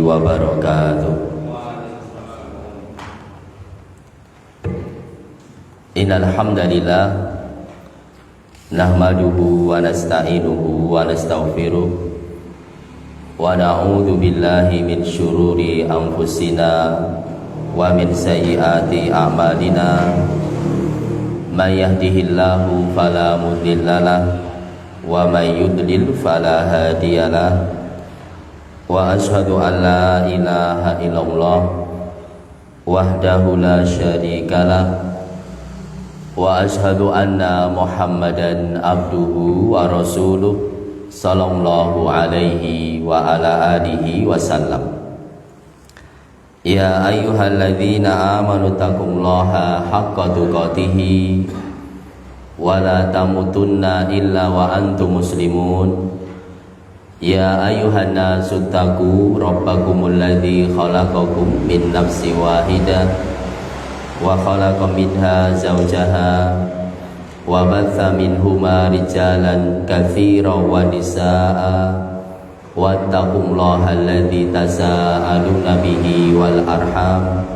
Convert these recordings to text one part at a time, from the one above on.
wabarakatuh. Innal hamdalillah nahmaduhu wa nasta'inuhu wa nastaghfiruh wa na'udzu billahi min syururi anfusina wa min sayyiati a'malina. May yahdihillahu fala mudhillalah wa may yudlil fala hadiyalah. Wa asyhadu an la ilaha illallah wahdahu la syarikalah wa asyhadu anna Muhammadan abduhu wa rasuluh sallallahu alaihi wa ala alihi wasallam. Ya ayyuhalladzina amanu taqullaha haqqa tuqatih wa la tamutunna illa wa antum muslimun. Ya ayyuhan nasu taqu rabbakumul ladzi khalaqakum min nafsin wahidah wa khalaqa minha zawjaha wa batha minhuma rijalan katsiran wa nisaa'a wattaqullaha alladzi tasaaluna bihi wal arham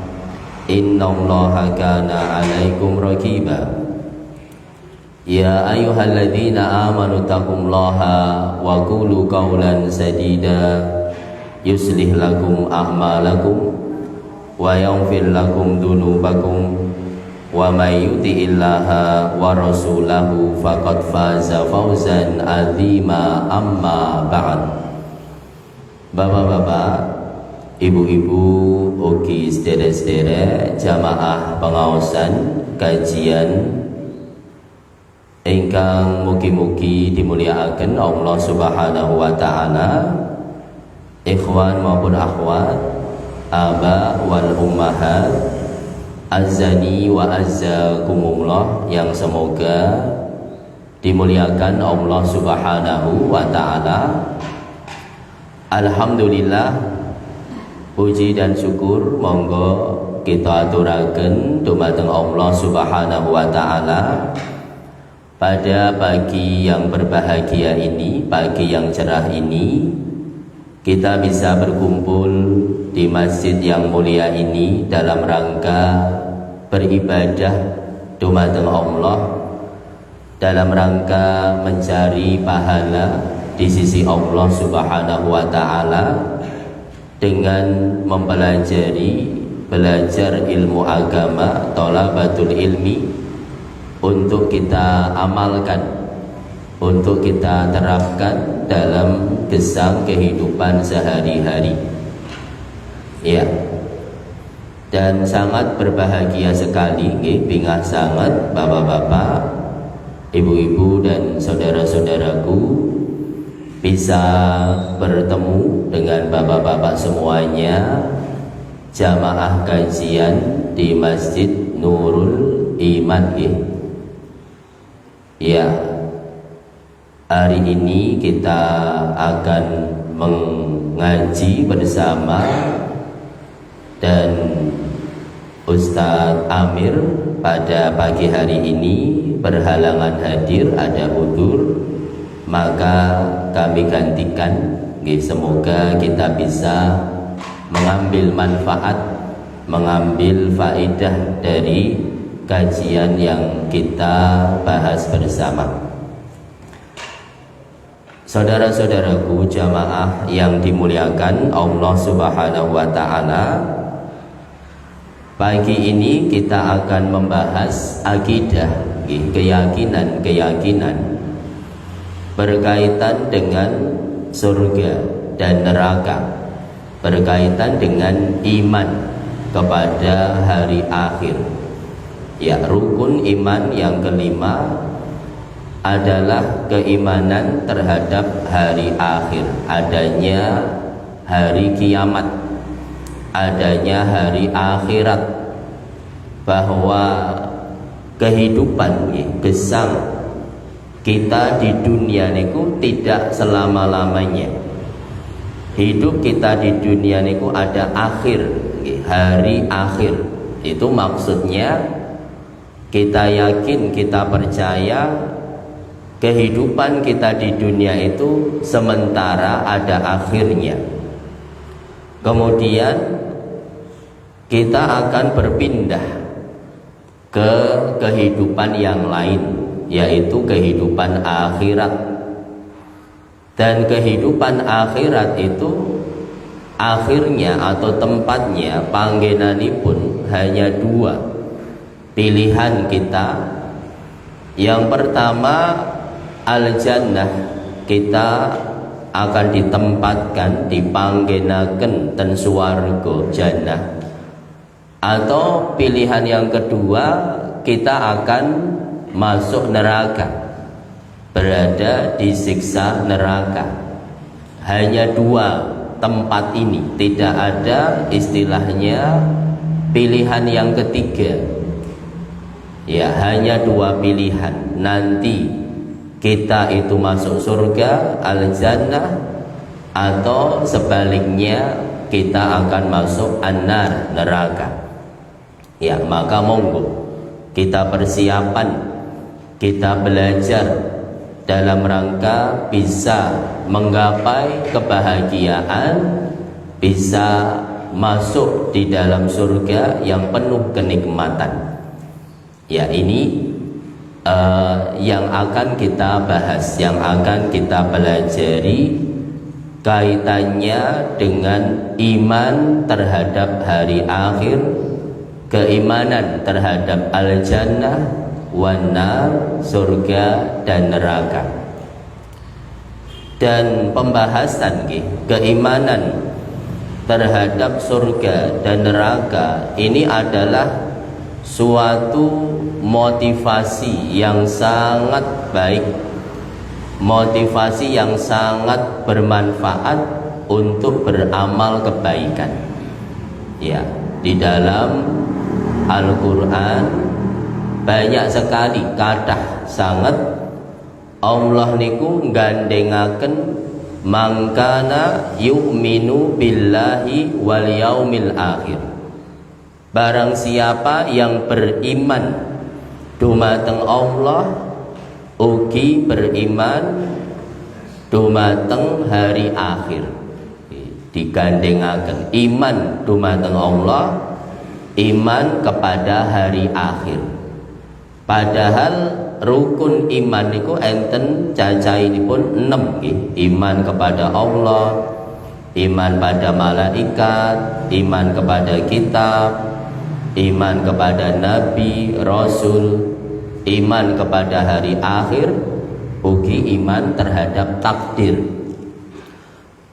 innallaha kana 'alaikum raqiba. Ya ayyuhalladzina amanu taqullaha wa qulu qawlan sadida yuslih lakum a'malakum wa yaghfir lakum dhunubakum wa may yuti'illaha wa rasulahu faqad faza fawzan 'azima. Amma ba'd. Bapak-bapak, ibu-ibu, ugi sederek-sederek jamaah pengaosan kajian ingkang mugi-mugi dimulyakaken Allah Subhanahu wa taala, ikhwan maupun akhwat, aba wal ummahat, azani wa azzakumullah, yang semoga dimuliakan Allah Subhanahu wa taala. Alhamdulillah, puji dan syukur monggo kita aturaken dumateng Allah Subhanahu wa taala. Pada pagi yang berbahagia ini, pagi yang cerah ini, kita bisa berkumpul di masjid yang mulia ini dalam rangka beribadah dumateng Allah, dalam rangka mencari pahala di sisi Allah Subhanahu wa taala dengan belajar ilmu agama, thalabatul ilmi, untuk kita amalkan, untuk kita terapkan dalam gesang kehidupan sehari-hari. Ya. Dan sangat berbahagia sekali, bingah sangat bapak-bapak, ibu-ibu dan saudara-saudaraku bisa bertemu dengan bapak-bapak semuanya, jamaah kajian di Masjid Nurul Iman. Ya, hari ini kita akan mengaji bersama, dan Ustadz Amir pada pagi hari ini berhalangan hadir, ada udzur, maka kami gantikan. Semoga kita bisa mengambil manfaat, mengambil faedah dari kajian yang kita bahas bersama. Saudara-saudaraku jamaah yang dimuliakan Allah Subhanahu wa taala, pagi ini kita akan membahas akidah, keyakinan-keyakinan berkaitan dengan surga dan neraka, berkaitan dengan iman kepada hari akhir. Ya, rukun iman yang kelima adalah keimanan terhadap hari akhir, adanya hari kiamat, adanya hari akhirat, bahwa kehidupan gesang kita di dunia niku tidak selama-lamanya. Hidup kita di dunia niku ada akhir, hari akhir. Itu maksudnya kita yakin, kita percaya kehidupan kita di dunia itu sementara, ada akhirnya. Kemudian kita akan berpindah ke kehidupan yang lain, yaitu kehidupan akhirat. Dan kehidupan akhirat itu akhirnya atau tempatnya, panggenanipun hanya dua pilihan kita. Yang pertama, al-jannah, kita akan ditempatkan, dipanggenaken ten swarga jannah. Atau pilihan yang kedua, kita akan masuk neraka, berada di siksa neraka. Hanya dua tempat ini, tidak ada istilahnya pilihan yang ketiga. Ya, hanya dua pilihan. Nanti kita itu masuk surga, al-jannah, atau sebaliknya kita akan masuk an-nar, neraka. Ya, maka monggo kita persiapan, kita belajar dalam rangka bisa menggapai kebahagiaan, bisa masuk di dalam surga yang penuh kenikmatan. Ya, ini yang akan kita bahas, yang akan kita pelajari, kaitannya dengan iman terhadap hari akhir, keimanan terhadap al-jannah, wan-nar, surga dan neraka. Dan pembahasan keimanan terhadap surga dan neraka ini adalah suatu motivasi yang sangat baik, motivasi yang sangat bermanfaat untuk beramal kebaikan. Ya, di dalam Al-Quran banyak sekali kathah sangat Allah niku nggandengaken mangkana yu'minu billahi wal yaumil akhir. Barang siapa yang beriman dumateng Allah, ugi beriman dumateng hari akhir. Digandengaken iman dumateng Allah, iman kepada hari akhir. Padahal rukun iman niku enten cacainipun 6 nggih. Iman kepada Allah, iman pada malaikat, iman kepada kitab, iman kepada nabi, rasul, iman kepada hari akhir, ugi iman terhadap takdir.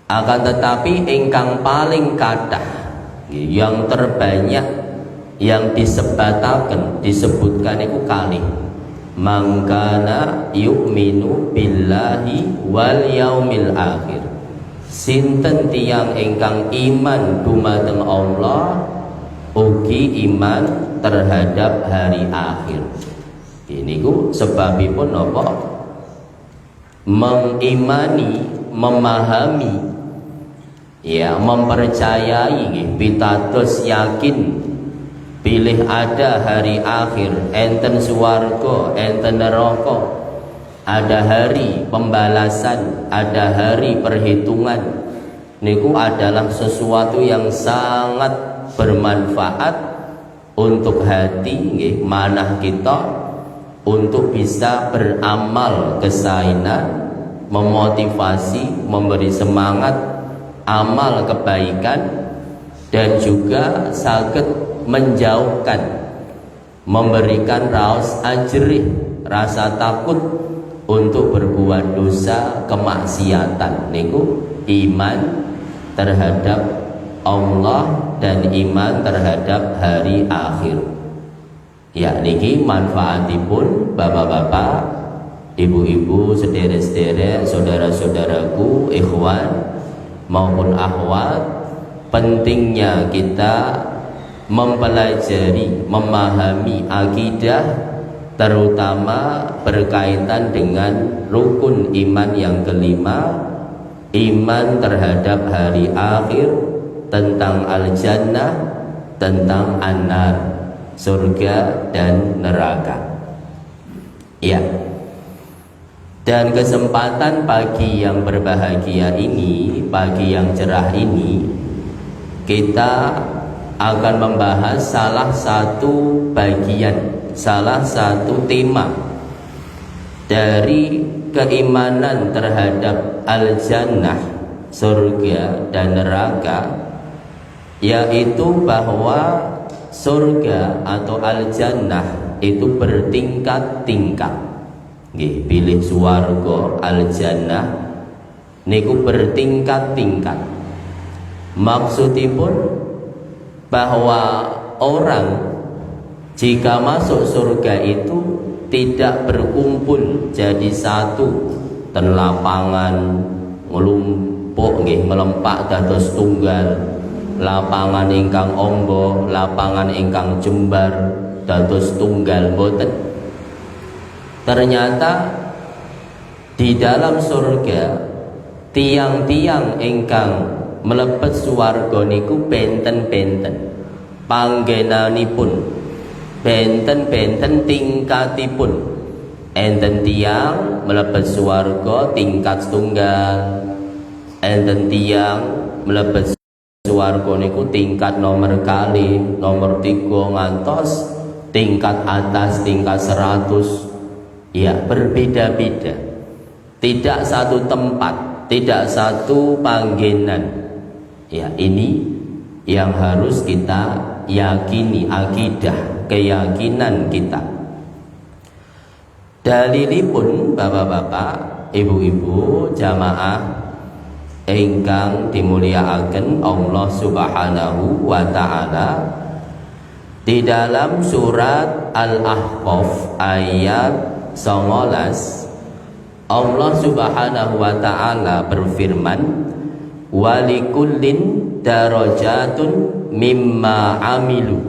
Akan tetapi ingkang paling kathah, yang terbanyak, yang disebutkan itu kalih mangkana yu'minu billahi wal yaumil akhir. Sinten tiyang ingkang iman dumateng Allah, ugi iman terhadap hari akhir. Ini ku sebabipun apa? Mengimani, memahami, ya, mempercayai, pitados yakin pilih ada hari akhir, enten swarga, enten neraka, ada hari pembalasan, ada hari perhitungan. Niku adalah sesuatu yang sangat bermanfaat untuk hati manah kita, untuk bisa beramal kesainan, memotivasi, memberi semangat amal kebaikan, dan juga saged menjauhkan, memberikan raos ajrih, rasa takut untuk berbuat dosa, kemaksiatan. Niku iman terhadap Allah dan iman terhadap hari akhir. Ya, niki manfaatipun bapak-bapak, ibu-ibu, sederek-sederek, saudara-saudaraku, ikhwan maupun akhwat, pentingnya kita mempelajari, memahami akidah, terutama berkaitan dengan rukun iman yang kelima, iman terhadap hari akhir, tentang al-jannah, tentang an-nar, surga dan neraka. Ya. Dan kesempatan pagi yang berbahagia ini, pagi yang cerah ini, kita akan membahas salah satu bagian, salah satu tema dari keimanan terhadap al-jannah, surga dan neraka, yaitu bahwa surga atau al-jannah itu bertingkat-tingkat. Nggih, pilih swarga al-jannah niku bertingkat-tingkat. Maksudipun bahwa orang jika masuk surga itu tidak berkumpul jadi satu ten lapangan ngelumpuk nggih melempak dados tunggal, lapangan ingkang amba, lapangan ingkang jembar dados tunggal, boten. Ternyata di dalam surga tiang-tiang ingkang mlebet swarga niku benten-benten panggenanipun, benten-benten tingkatipun. Enten tiang mlebet swarga tingkat setunggal, enten tiang mlebet swarga niku tingkat nomor kali, nomor 3 ngantos tingkat atas tingkat 100. Ya, berbeda-beda. Tidak satu tempat, tidak satu panggenan. Ya, ini yang harus kita yakini, akidah, keyakinan kita. Dalilipun bapak-bapak, ibu-ibu, jamaah ingkang dimulyakaken Allah Subhanahu wa taala, di dalam surat Al-Ahqaf ayat 19, Allah Subhanahu wa taala berfirman, walikullin darajatun mimma amilu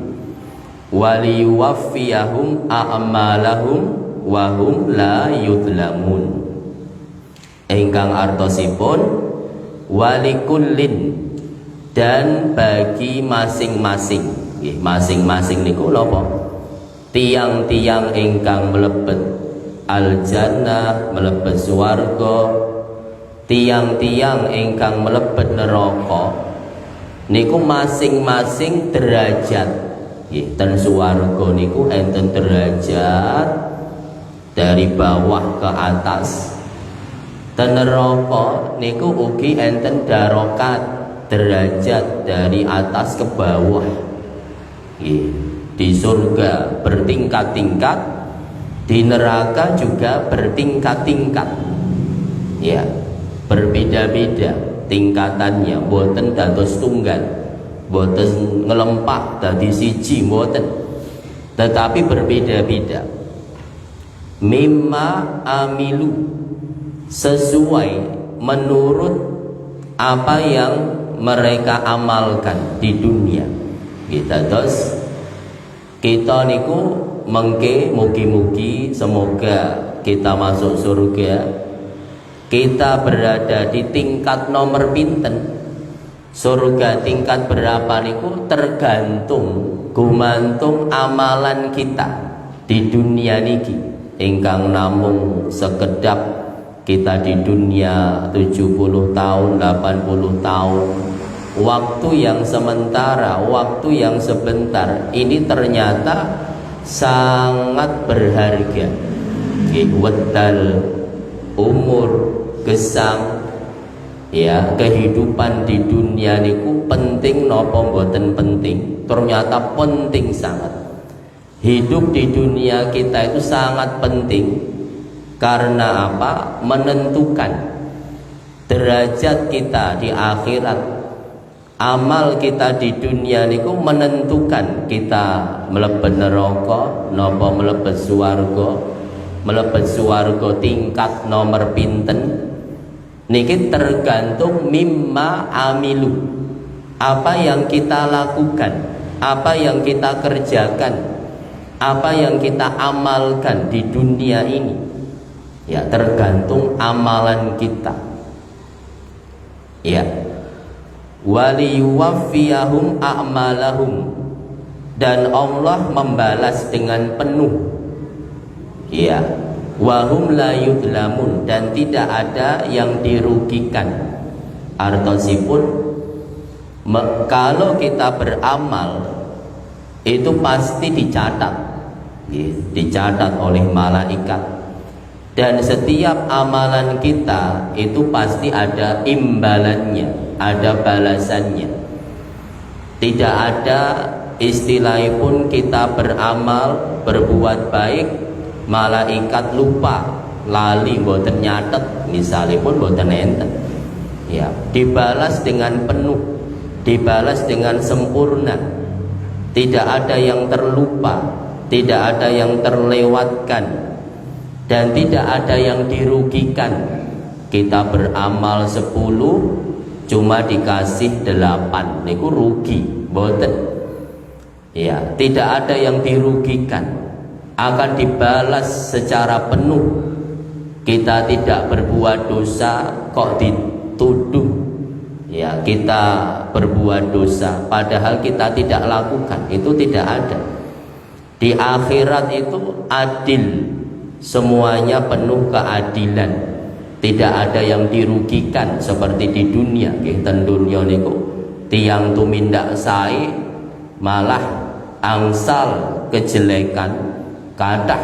waliyuwaffiyahum a'malahum wa hum la yudlamun. Ingkang artosipun walikullin, dan bagi masing-masing. Masing-masing niku napa? Tiang-tiang ingkang mlebet al-jannah, mlebet swarga, tiang-tiang ingkang mlebet neraka niku masing-masing derajat. Nggih, ten swarga niku enten derajat dari bawah ke atas. Ten neraka niku ugi enten darokat, derajat dari atas ke bawah. Nggih, di surga bertingkat-tingkat, di neraka juga bertingkat-tingkat. Ya, berbeda-beda tingkatannya, boten dados tunggal, boten ngelempak dadi siji, boten, tetapi berbeda-beda. Mimma amilu, sesuai menurut apa yang mereka amalkan di dunia. Kita terus kita niku mengke mugi-mugi semoga kita masuk surga, kita berada di tingkat nomor pinten. Surga tingkat berapa niku tergantung gumantung amalan kita di dunia niki. Ingkang namung sekedap kita di dunia 70 tahun, 80 tahun, waktu yang sementara, waktu yang sebentar, ini ternyata sangat berharga. Wedal umur gesang, ya, kehidupan di dunia niku penting napa mboten penting? Ternyata penting sangat. Hidup di dunia kita itu sangat penting. Karena apa? Menentukan derajat kita di akhirat. Amal kita di dunia niku menentukan kita mlebet neraka napa mlebet swarga. Mlebet swarga tingkat nomor pinten niki tergantung mimma amilu, apa yang kita lakukan, apa yang kita kerjakan, apa yang kita amalkan di dunia ini. Ya, tergantung amalan kita. Ya, waliyuwaffiyahum a'malahum, dan Allah membalas dengan penuh. Ya, wahum la yudlamun, dan tidak ada yang dirugikan. Artosipun Kalau kita beramal itu pasti dicatat, dicatat oleh malaikat, dan setiap amalan kita itu pasti ada imbalannya, ada balasannya. Tidak ada istilah pun kita beramal, berbuat baik, malaikat lupa, lali, mboten nyatet, misalnya pun mboten enten. Ya, dibalas dengan penuh, dibalas dengan sempurna. Tidak ada yang terlupa, tidak ada yang terlewatkan, dan tidak ada yang dirugikan. Kita beramal 10 cuma dikasih 8, niku rugi, boten. Ya, tidak ada yang dirugikan, akan dibalas secara penuh. Kita tidak berbuat dosa kok dituduh ya kita berbuat dosa, padahal kita tidak lakukan, itu tidak ada. Di akhirat itu adil, semuanya penuh keadilan. Tidak ada yang dirugikan seperti di dunia. Ten dunia niku tiang tumindak sae malah angsal kejelekan. Kadah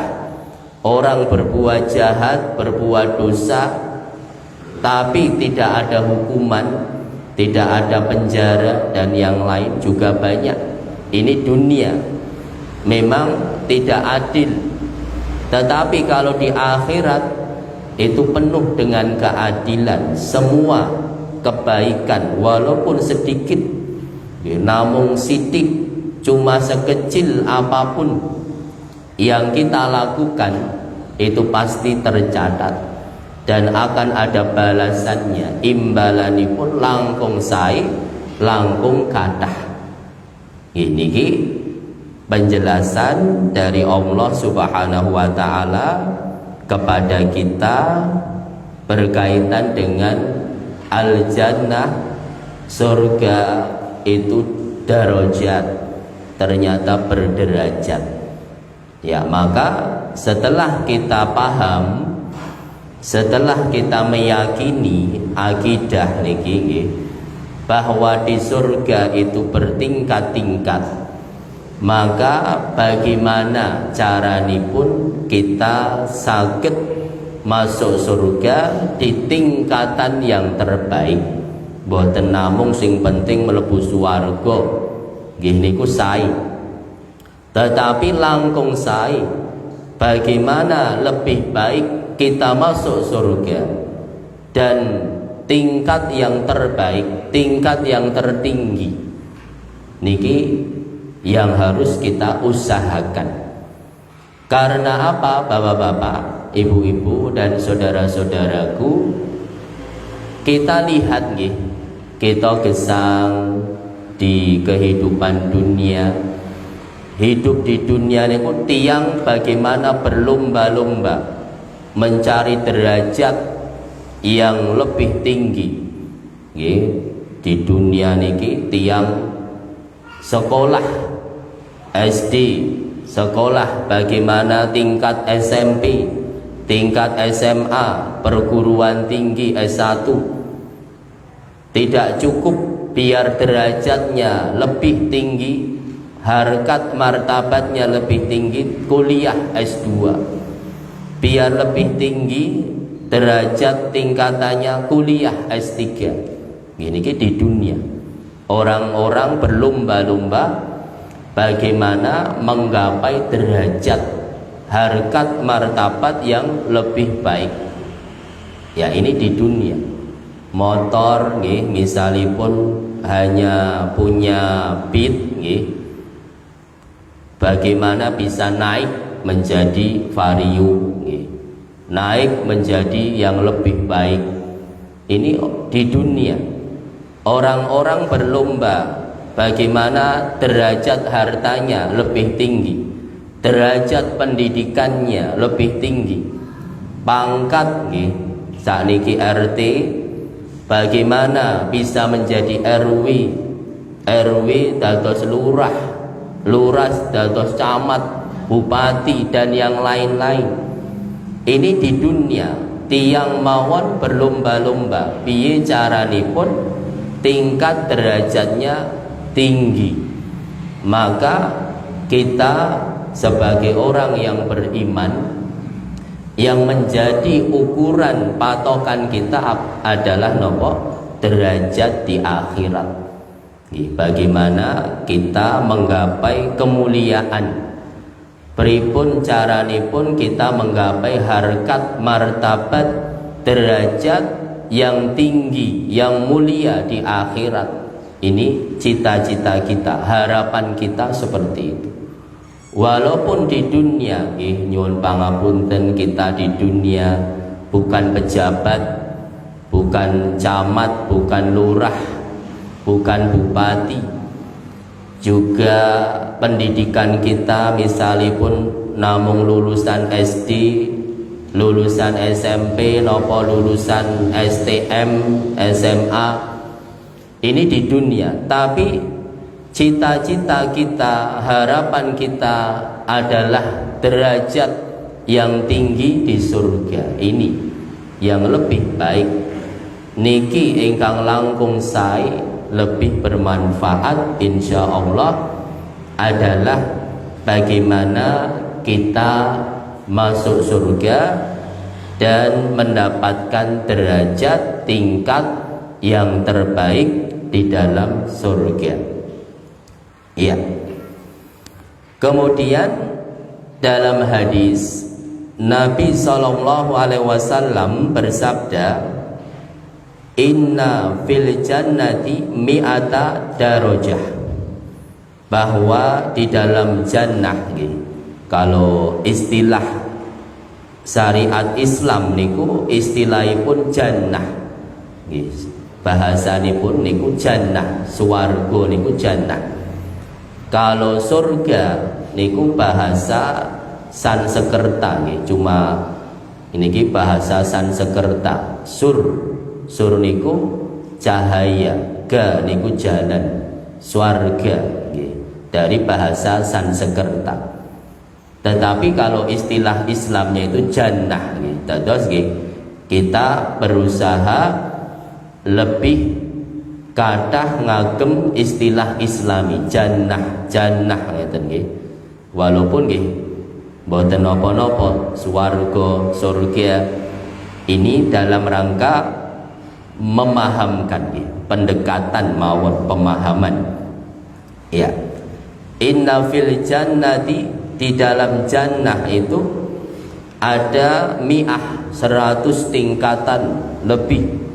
orang berbuat jahat, berbuat dosa, tapi tidak ada hukuman, tidak ada penjara, dan yang lain juga banyak. Ini dunia memang tidak adil, tetapi kalau di akhirat itu penuh dengan keadilan. Semua kebaikan walaupun sedikit, namun sidik, cuma sekecil apapun yang kita lakukan itu pasti tercatat dan akan ada balasannya. Imbalanipun langkung sae, langkung kathah. Ini penjelasan dari Allah Subhanahu wa taala kepada kita berkaitan dengan al-jannah, surga itu darajat, ternyata berderajat. Ya, maka setelah kita paham, setelah kita meyakini akidah niki bahwa di surga itu bertingkat-tingkat, maka bagaimana caranipun kita saged masuk surga di tingkatan yang terbaik. Boten namung sing penting mlebu swarga nggih niku sae, tetapi langkung sae bagaimana lebih baik kita masuk surga, dan tingkat yang terbaik, tingkat yang tertinggi niki yang harus kita usahakan. Karena apa, bapak-bapak, ibu-ibu dan saudara-saudaraku, kita lihat nggih, kita gesang di kehidupan dunia. Hidup di dunia niku tiang bagaimana berlomba-lomba mencari derajat yang lebih tinggi. Nggih, di dunia niki tiang sekolah SD, sekolah bagaimana tingkat SMP, tingkat SMA, perguruan tinggi S1. Tidak cukup biar derajatnya lebih tinggi, harkat martabatnya lebih tinggi, kuliah S2. Biar lebih tinggi derajat tingkatannya, kuliah S3. Gini di dunia orang-orang berlomba-lomba bagaimana menggapai derajat harkat martabat yang lebih baik. Ya, ini di dunia. Motor nggih misalipun hanya punya beat nggih, bagaimana bisa naik menjadi Vario nggih, naik menjadi yang lebih baik. Ini di dunia. Orang-orang berlomba bagaimana derajat hartanya lebih tinggi, derajat pendidikannya lebih tinggi, pangkat nggih sakniki RT bagaimana bisa menjadi RW, RW dados lurah, lurah dados camat, bupati, dan yang lain-lain. Ini di dunia. Tiang mawon berlomba-lomba piye caranipun tingkat derajatnya tinggi. Maka kita sebagai orang yang beriman, yang menjadi ukuran patokan kita adalah nopo derajat di akhirat. Bagaimana kita menggapai kemuliaan, pripun caranipun kita menggapai harkat martabat derajat yang tinggi, yang mulia di akhirat. Ini cita-cita kita, harapan kita seperti itu. Walaupun di dunia, nyuwun pangapunten, kita di dunia bukan pejabat, bukan camat, bukan lurah, bukan bupati. Juga pendidikan kita misalipun namung lulusan SD, lulusan SMP, nopo lulusan STM, SMA. Ini di dunia, tapi cita-cita kita, harapan kita adalah derajat yang tinggi di surga. Ini yang lebih baik. Niki ingkang langkung sae, lebih bermanfaat insya Allah adalah bagaimana kita masuk surga dan mendapatkan derajat tingkat yang terbaik di dalam surga. Iya. Kemudian dalam hadis Nabi SAW bersabda, Inna fil jannati mi'ata darajah, bahwa di dalam jannah, kalau istilah syariat Islam niku istilahipun jannah, bahasanipun niku jannah, swarga niku jannah. Kalau surga niku bahasa Sansekerta, cuma ini bahasa Sansekerta. Sur niku cahaya, ga niku jalan, swarga dari bahasa Sansekerta. Tetapi kalau istilah Islamnya itu jannah, terus kita berusaha lebih kathah ngagem istilah Islami, jannah ngeten nggih. Walaupun nggih mboten napa-napa, swarga, surga ini dalam rangka memahamkan, pendekatan mawon pemahaman. Ya. Inna fil jannati, di dalam jannah itu ada mi'ah, 100 tingkatan lebih.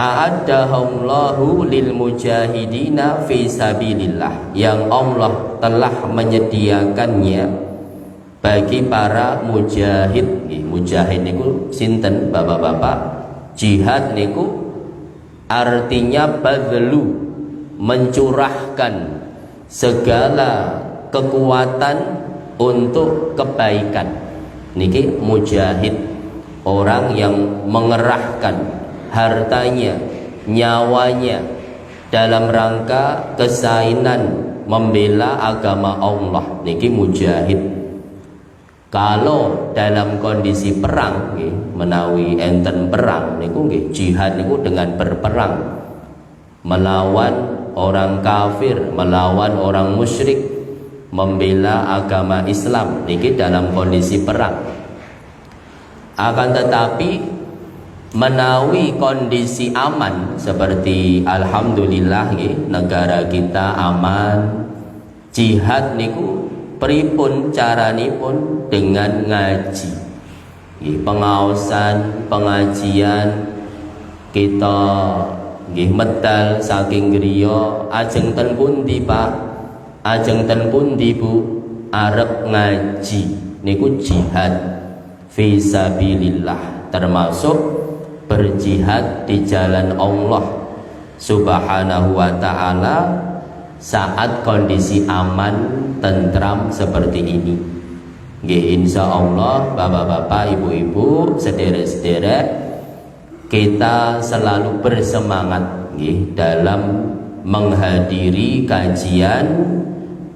A'addahullahu lil mujahidina fi sabilillah, yang Allah telah menyediakannya bagi para mujahid. Mujahid niku sinten bapak-bapak? Jihad niku artinya badlu, mencurahkan segala kekuatan untuk kebaikan. Niki mujahid, orang yang mengerahkan hartanya, nyawanya dalam rangka kesainan membela agama Allah. Niki mujahid. Kalau dalam kondisi perang, menawi enten perang niku nggih, jihad niku dengan berperang melawan orang kafir, melawan orang musyrik, membela agama Islam, niki dalam kondisi perang. Akan tetapi menawi kondisi aman, seperti alhamdulillah negara kita aman, jihad niku pripun caranipun? Dengan ngaji, pengaosan, pengajian. Kita medal saking griya, ajeng ten pundi Pak, ajeng ten pundi Bu, arep ngaji, niku jihad fi sabilillah, termasuk berjihad di jalan Allah Subhanahu wa ta'ala saat kondisi aman, tentram seperti ini. Insya Allah bapak-bapak, ibu-ibu, sederek-sederek, kita selalu bersemangat dalam menghadiri kajian,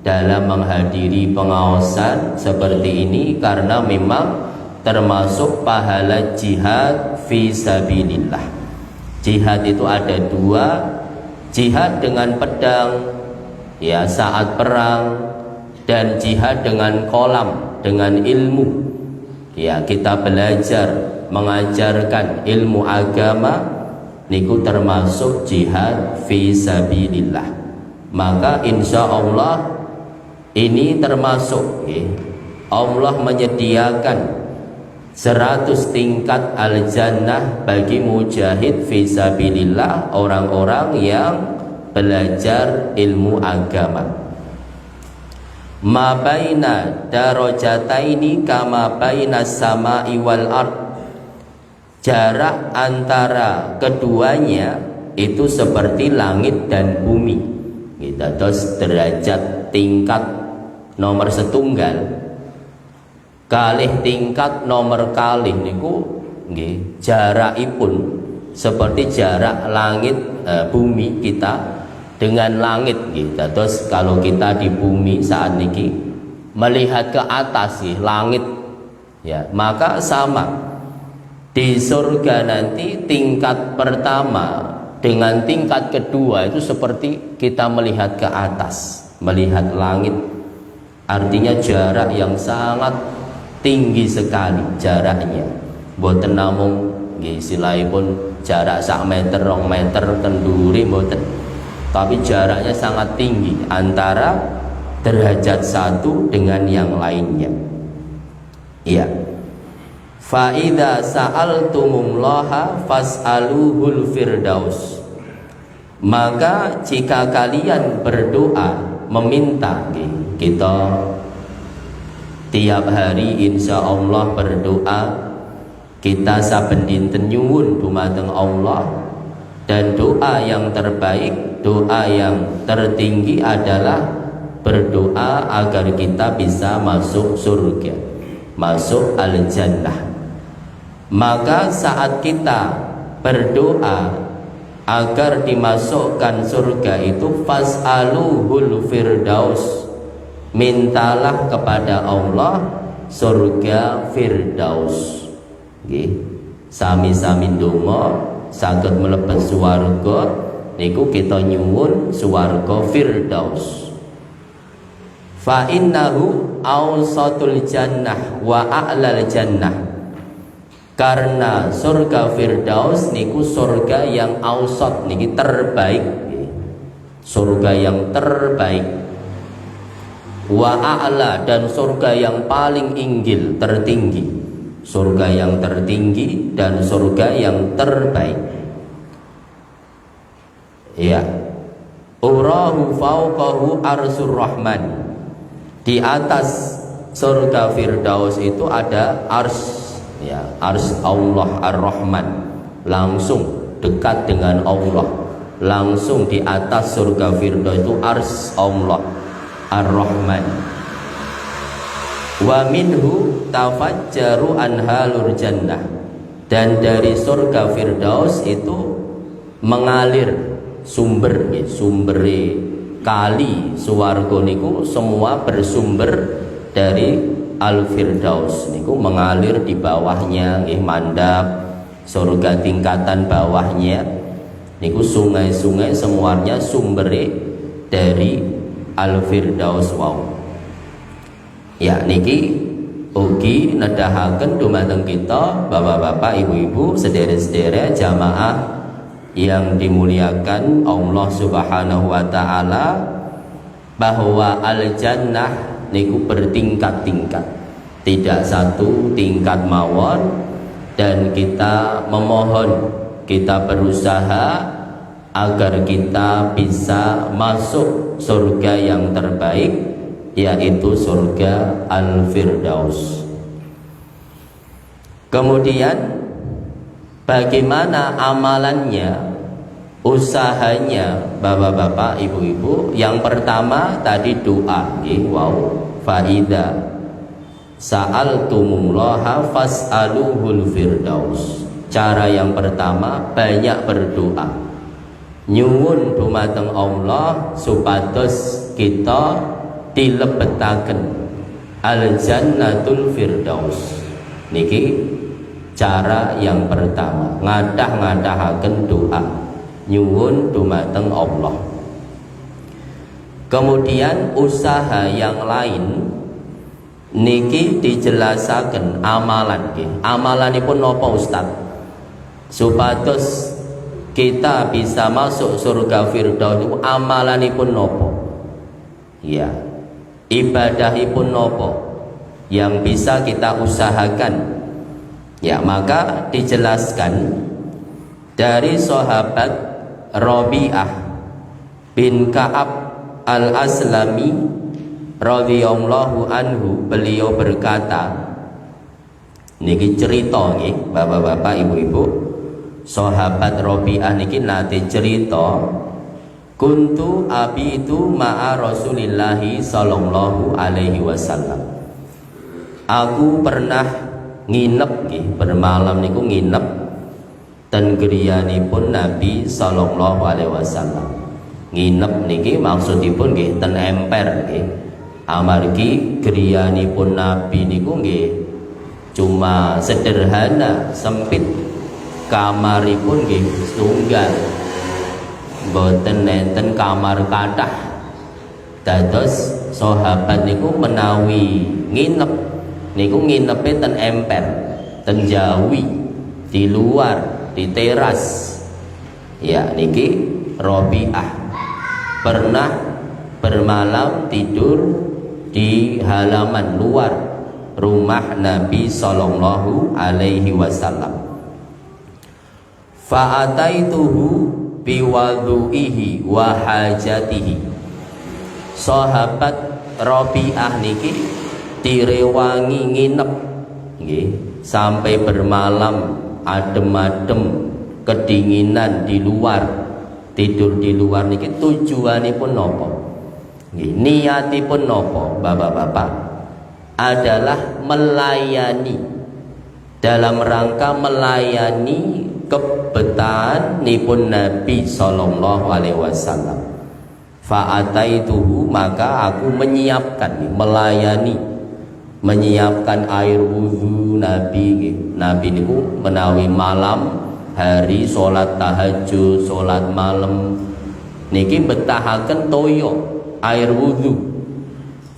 dalam menghadiri pengaosan seperti ini, karena memang termasuk pahala jihad fi sabilillah. Jihad itu ada dua, jihad dengan pedang ya saat perang, dan jihad dengan kolam, dengan ilmu ya kita belajar mengajarkan ilmu agama, niku termasuk jihad fi sabilillah. Maka insya Allah ini termasuk ya, Allah menyediakan 100 tingkat al-jannah bagi mujahid fi sabilillah, orang-orang yang belajar ilmu agama. Ma baina darajataini kama baina sama'i wal ard. Jarak antara keduanya itu seperti langit dan bumi. Kita terus derajat tingkat nomor setunggal kalih tingkat nomor kalih niku nggih jarakipun seperti jarak langit bumi kita dengan langit nggih. Terus kalau kita di bumi saat niki melihat ke atas nggih langit ya, maka sama di surga nanti tingkat pertama dengan tingkat kedua itu seperti kita melihat ke atas, melihat langit. Artinya jarak yang sangat tinggi sekali jaraknya. Mboten namung nggih istilahipun jarak 1 meter 2 meter kenduri mboten. Tapi jaraknya sangat tinggi antara derajat satu dengan yang lainnya. Iya. Fa idza sa'altumullaha fas'aluhul firdaus. Maka jika kalian berdoa meminta kita tiap hari insya Allah berdoa, kita saben dinten nyuwun dumateng Allah, dan doa yang terbaik, doa yang tertinggi adalah berdoa agar kita bisa masuk surga, masuk al-jannah. Maka saat kita berdoa agar dimasukkan surga itu fas'aluhul firdaus, mintalah kepada Allah surga firdaus. Nggih, sami-sami ndonga saged mlebet swarga niku kita nyuwun swarga firdaus. Fa innahu awsatul jannah wa a'lal jannah. Karena surga firdaus niku surga yang awsat niki terbaik, surga yang terbaik. Wa a'la, dan surga yang paling inggil, tertinggi, surga yang tertinggi dan surga yang terbaik. Ya, urahu fauqahu arsur rahman. Di atas surga firdaus itu ada ars, ya, ars Allah ar-Rahman, langsung dekat dengan Allah. Langsung di atas surga firdaus itu ars Allah ar-Rahman. Wa minhu tafajjaru anhalur jannah. Dan dari surga firdaus itu mengalir sumber, sumbere kali swarga niku semua bersumber dari al-firdaus niku, mengalir di bawahnya nggih mandap surga tingkatan bawahnya niku sungai-sungai semuanya sumbere dari al-firdaus wau. Ya niki ugi nedahaken dumateng kita bapak-bapak, ibu-ibu, sederek-sederek jamaah yang dimuliakan Allah Subhanahu wa taala, bahwa al-jannah niku bertingkat-tingkat, tidak satu tingkat mawon, dan kita memohon, kita berusaha agar kita bisa masuk surga yang terbaik, yaitu surga al-firdaus. Kemudian bagaimana amalannya, usahanya bapak-bapak, ibu-ibu? Yang pertama tadi doa, wow, faida sa'altumullaha fas'aluhul firdaus. Cara yang pertama banyak berdoa, nyuwun dumateng Allah supados kita dilebetaken al-jannatul firdaus. Niki Cara yang pertama ngadah-ngadahaken doa nyuwun dumateng Allah. Kemudian usaha yang lain niki dijelasaken amalan nggih. Amalanipun napa Ustaz? Supados kita bisa masuk surga Firdaus niku amalanipun napa? Ya. Ibadahipun napa yang bisa kita usahakan? Ya, maka dijelaskan dari sahabat Rabi'ah bin Ka'ab al-Aslami radhiyallahu anhu, beliau berkata, niki cerita nggih bapak-bapak ibu-ibu, sahabat Rabi'ah niki nate cerita, kuntu abitu ma'a Rasulillahi sallallahu alaihi wasallam. Aku pernah nginep nggih, bermalam niku nginep ten griyanipun Nabi sallallahu alaihi wasallam. Nginep niki maksudipun nggih ten emper nggih. Amargi griyanipun Nabi niku nggih cuma sederhana, sempit. Kamaripun nggih setunggal. Mboten nenten kamar kathah. Dados sahabat niku menawi nginep niku nginepe ten emper, ten jawi, di luar, di teras. Ya, niki Rabi'ah pernah bermalam tidur di halaman luar rumah Nabi sallallahu alaihi wasallam. Fa'ataituhu biwadhu'ihi wa hajatihi. Sahabat Rabi'ah niki direwangi nginep nggih, sampai bermalam adem-adem, kedinginan di luar, tidur di luar niki tujuanipun napa? Nggih, niatipun napa, Bapak-bapak? Adalah melayani, dalam rangka melayani kebetahan nipun Nabi sallallahu alaihi wasallam. Fa'ataituhu, maka aku menyiapkan, melayani, menyiapkan air wudhu Nabi. Nabi niku menawi malam hari salat tahajud, salat malam niki betahaken toyo air wudhu.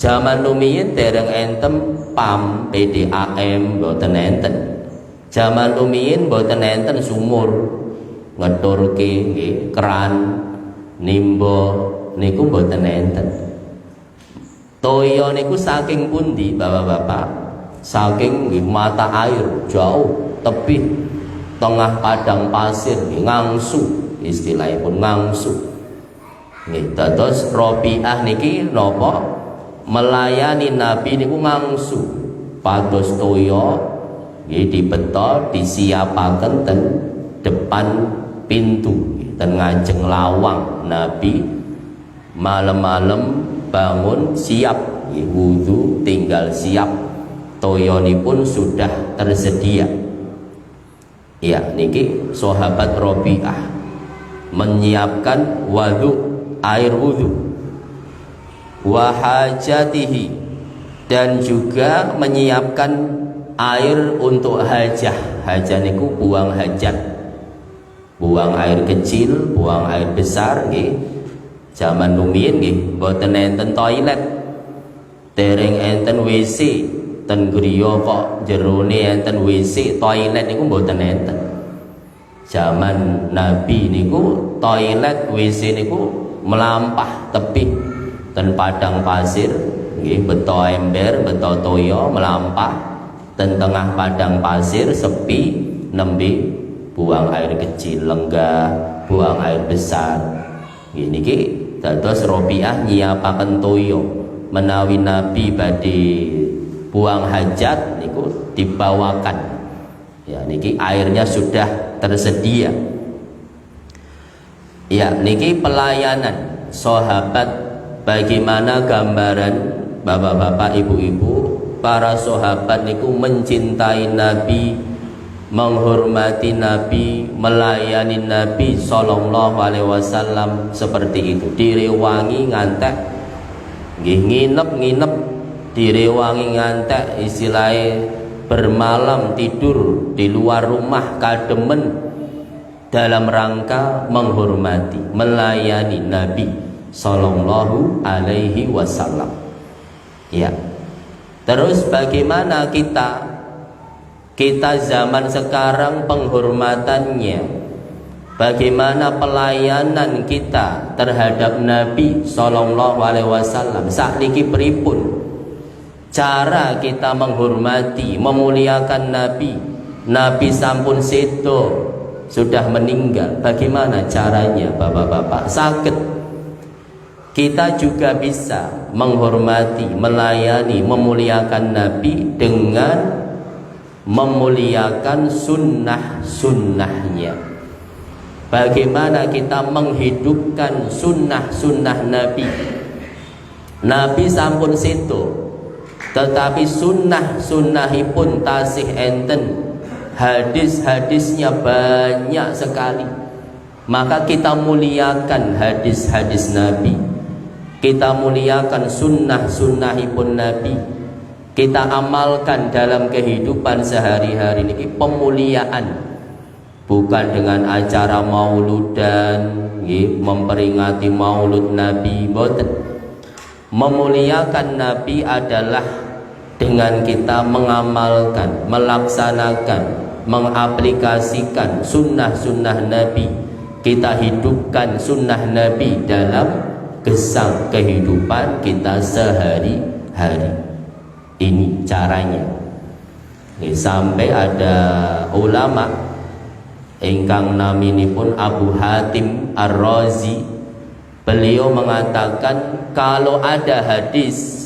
Zaman rumiyin dereng enten PAM, PDAM, boten enten. Zaman rumiyin boten enten sumur ngedurke nggih, keran nimba niku boten enten. Toyo niku saking pundi Bapak-bapak? Saking mata air jauh tepi tengah padang pasir, ngangsu, istilahipun ngangsu. Nggih, dados Rabi'ah niki napa? Melayani Nabi niku ngangsu. Pados toyo nggih dibeto, disiapaken ten depan pintu, ten ngajeng lawang Nabi. Malam-malam bangun siap, wudhu tinggal siap, toyonipun sudah tersedia. Ya, niki sahabat Rabi'ah menyiapkan wudhu, air wudhu, wahajatihi, dan juga menyiapkan air untuk hajah. Hajah niku buang hajat, buang air kecil, buang air besar nggih. Zaman rumiyin nggih mboten enten toilet, dereng enten WC, ten griya kok jerone enten WC, toilet niku mboten enten. Zaman Nabi niku toilet WC niku melampah tepi ten padang pasir nggih, beto ember, beto toyo melampah ten tengah padang pasir sepi, nembe buang air kecil lenggah, buang air besar. Nggih niki dados Rabi'ah nyiapaken toyo menawi Nabi badhe buang hajat niku dibawakan. Ya, niki airnya sudah tersedia. Ya, niki pelayanan sahabat, bagaimana gambaran bapak-bapak, ibu-ibu, para sahabat niku mencintai Nabi, menghormati Nabi, melayani Nabi sallallahu alaihi wasallam seperti itu. Direwangi ngantek nggih, nginep direwangi ngantek, istilahnya bermalam tidur di luar rumah kademen dalam rangka menghormati, melayani Nabi Sallallahu Alaihi Wasallam. Ya. Terus bagaimana kita zaman sekarang penghormatannya, bagaimana pelayanan kita terhadap Nabi Sallallahu Alaihi Wasallam sakniki pripun cara kita menghormati, memuliakan Nabi. Nabi sampun sedo, sudah meninggal. Bagaimana caranya bapak-bapak? Sakit. Kita juga bisa menghormati, melayani, memuliakan Nabi dengan memuliakan sunnah-sunnahnya. Bagaimana kita menghidupkan sunnah-sunnah Nabi. Nabi sampun sedo, tetapi sunnah-sunnahipun tasih enten, hadis-hadisnya banyak sekali. Maka kita muliakan hadis-hadis Nabi, kita muliakan sunnah-sunnahipun Nabi, kita amalkan dalam kehidupan sehari-hari ini. Pemuliaan bukan dengan acara mauludan, memperingati maulud Nabi, boten. Memuliakan Nabi adalah dengan kita mengamalkan, melaksanakan, mengaplikasikan sunnah-sunnah Nabi. Kita hidupkan sunnah Nabi dalam gesang kehidupan kita sehari-hari. Ini caranya. Sampai ada ulama ingkang naminipun Abu Hatim Ar-Razi, beliau mengatakan kalau ada hadis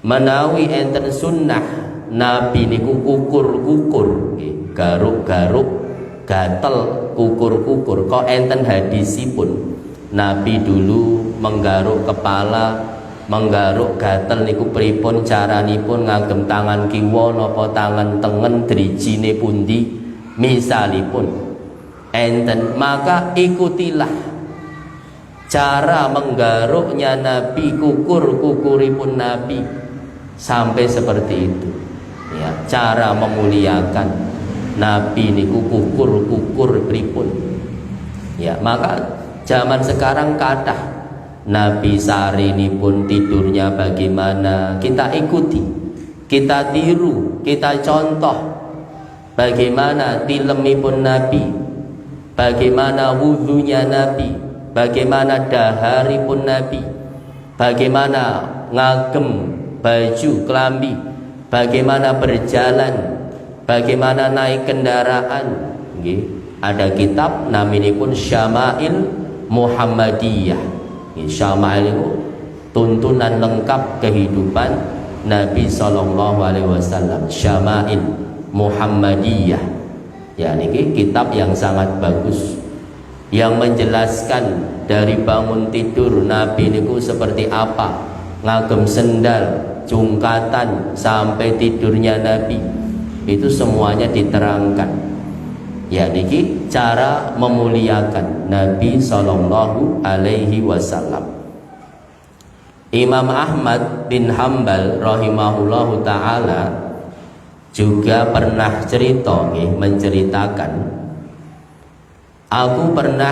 menawi enten sunnah Nabi niku kukur-kukur, garuk-garuk, gatel, kukur-kukur. Kok enten hadisipun Nabi dulu menggaruk kepala, menggaruk gatel niku pripun caranipun, ngagem tangan kiwa napa tangan tengen, drijine pundi misalipun enten, maka ikutilah cara menggaruknya Nabi, kukur-kukuripun Nabi, sampai seperti itu. Ya, cara memuliakan Nabi niku kukur-kukur pripun. Ya, maka zaman sekarang kathah Nabi sarinipun tidurnya bagaimana, kita ikuti, kita tiru, kita contoh. Bagaimana tilemipun Nabi, bagaimana wudhunya Nabi, bagaimana daharipun Nabi, bagaimana ngagem baju kelambi, bagaimana berjalan, bagaimana naik kendaraan. Ada kitab naminipun Syama'il Muhammadiyah. Syama'il itu tuntunan lengkap kehidupan Nabi Sallallahu Alaihi Wasallam. Syama'il Muhammadiyah. Ya, ini kitab yang sangat bagus, yang menjelaskan dari bangun tidur Nabi niku seperti apa, ngagem sendal, jungkatan, sampai tidurnya Nabi, itu semuanya diterangkan. Ya, niki cara memuliakan Nabi Sallallahu Alaihi Wasallam. Imam Ahmad bin Hambal rahimahullahu taala juga pernah menceritakan, aku pernah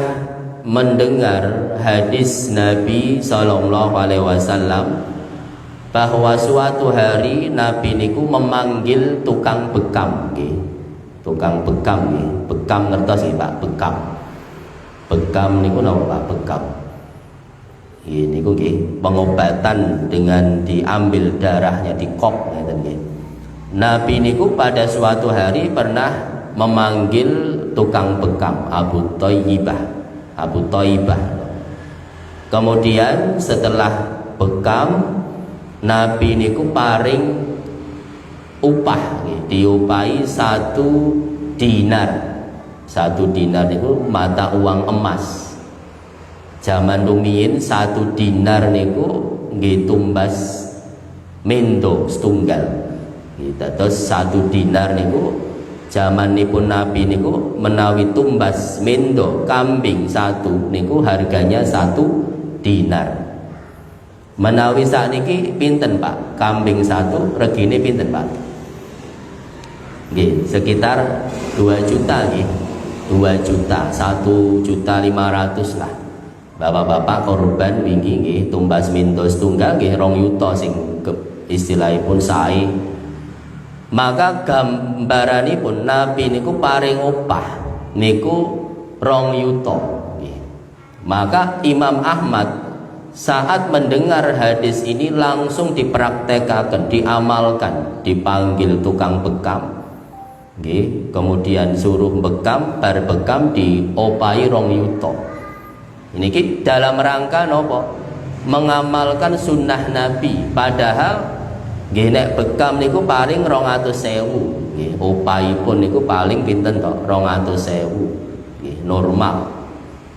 mendengar hadis Nabi Sallallahu Alaihi Wasallam bahwa suatu hari Nabi niku memanggil tukang bekam, tukang bekam, bekam ngertos Pak, bekam niku napa Pak? Bekam ini niku pengobatan dengan diambil darahnya, dikop ngeten nggih. Nabi niku pada suatu hari pernah memanggil tukang bekam, Abu Thaibah. Kemudian setelah bekam, Nabi niku paring upah, diupahi 1 dinar. 1 dinar niku mata uang emas. Zaman rumiyin 1 dinar niku nggih tumbas mendo setunggal. Terus 1 dinar niku zamanipun Nabi niku menawi tumbas mendo kambing 1 niku harganya 1 dinar. Menawi sakniki pinten Pak? Kambing 1 regine pinten Pak? Nggih, sekitar 2 juta nggih. 2 juta, 1.500.000 lah. Bapak-bapak korban wingi nggih tumbas mintos tunggal nggih 2 yuta sing istilahipun sae. Maka gambaranipun Nabi niku paring opah niku 2 yuta nggih. Maka Imam Ahmad saat mendengar hadis ini langsung dipraktekkan, diamalkan, dipanggil tukang bekam. Nggih, kemudian suruh bekam, bar bekam diopahi 2 yuta. Ini dalam rangka nopo? Mengamalkan sunnah Nabi. Padahal nggih nek bekam niku paling 200.000. Nggih, opahipun niku paling pinten to? 200.000. Nggih, normal.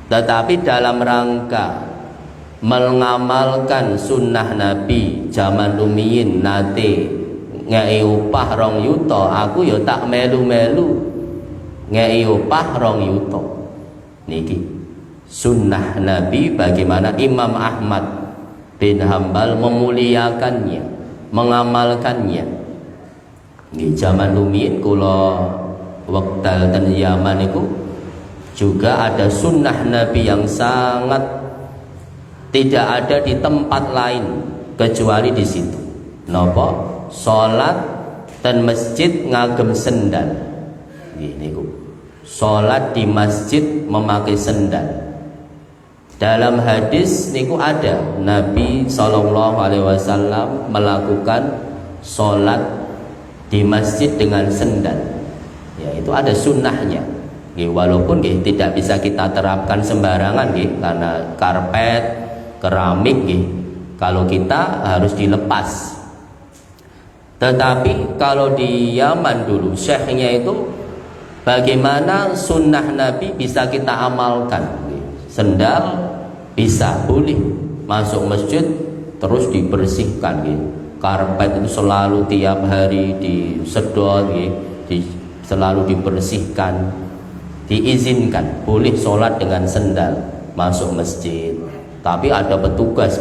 Tetapi dalam rangka mengamalkan sunnah Nabi zaman rumiyin nate ngei upah 2 yuta, aku ya tak melu-melu ngei upah 2 yuta. Niki sunnah Nabi, bagaimana Imam Ahmad bin Hambal memuliakannya, mengamalkannya. Di zaman rumiyin kula wekdal ten Yaman itu juga ada sunnah Nabi yang sangat tidak ada di tempat lain kecuali di situ. Napa? Salat dan masjid ngagem sendal. Nggih niku. Salat di masjid memakai sendal. Dalam hadis niku ada Nabi SAW melakukan sholat di masjid dengan sendal. Ya, itu ada sunnahnya. Walaupun tidak bisa kita terapkan sembarangan, karena karpet, keramik, kalau kita harus dilepas. Tetapi kalau di Yaman dulu, syekhnya itu bagaimana sunnah Nabi bisa kita amalkan. Sendal bisa, boleh masuk masjid terus dibersihkan gitu. Karpet itu selalu tiap hari disedot gitu, selalu dibersihkan, diizinkan, boleh sholat dengan sendal masuk masjid. Tapi ada petugas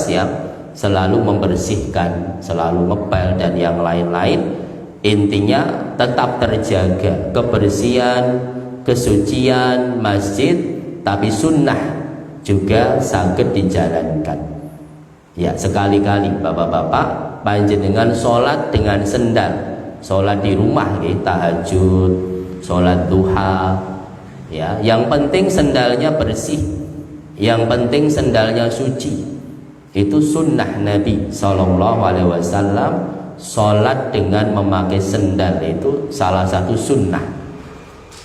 yang selalu membersihkan, selalu ngepel dan yang lain-lain. Intinya tetap terjaga kebersihan, kesucian masjid, tapi sunnah juga saged dijalankan. Ya, sekali-kali bapak-bapak panjenengan sholat dengan sendal, sholat di rumah, tahajud, sholat duha. Ya, yang penting sendalnya bersih, yang penting sendalnya suci. Itu sunnah Nabi SAW. Sholat dengan memakai sendal itu salah satu sunnah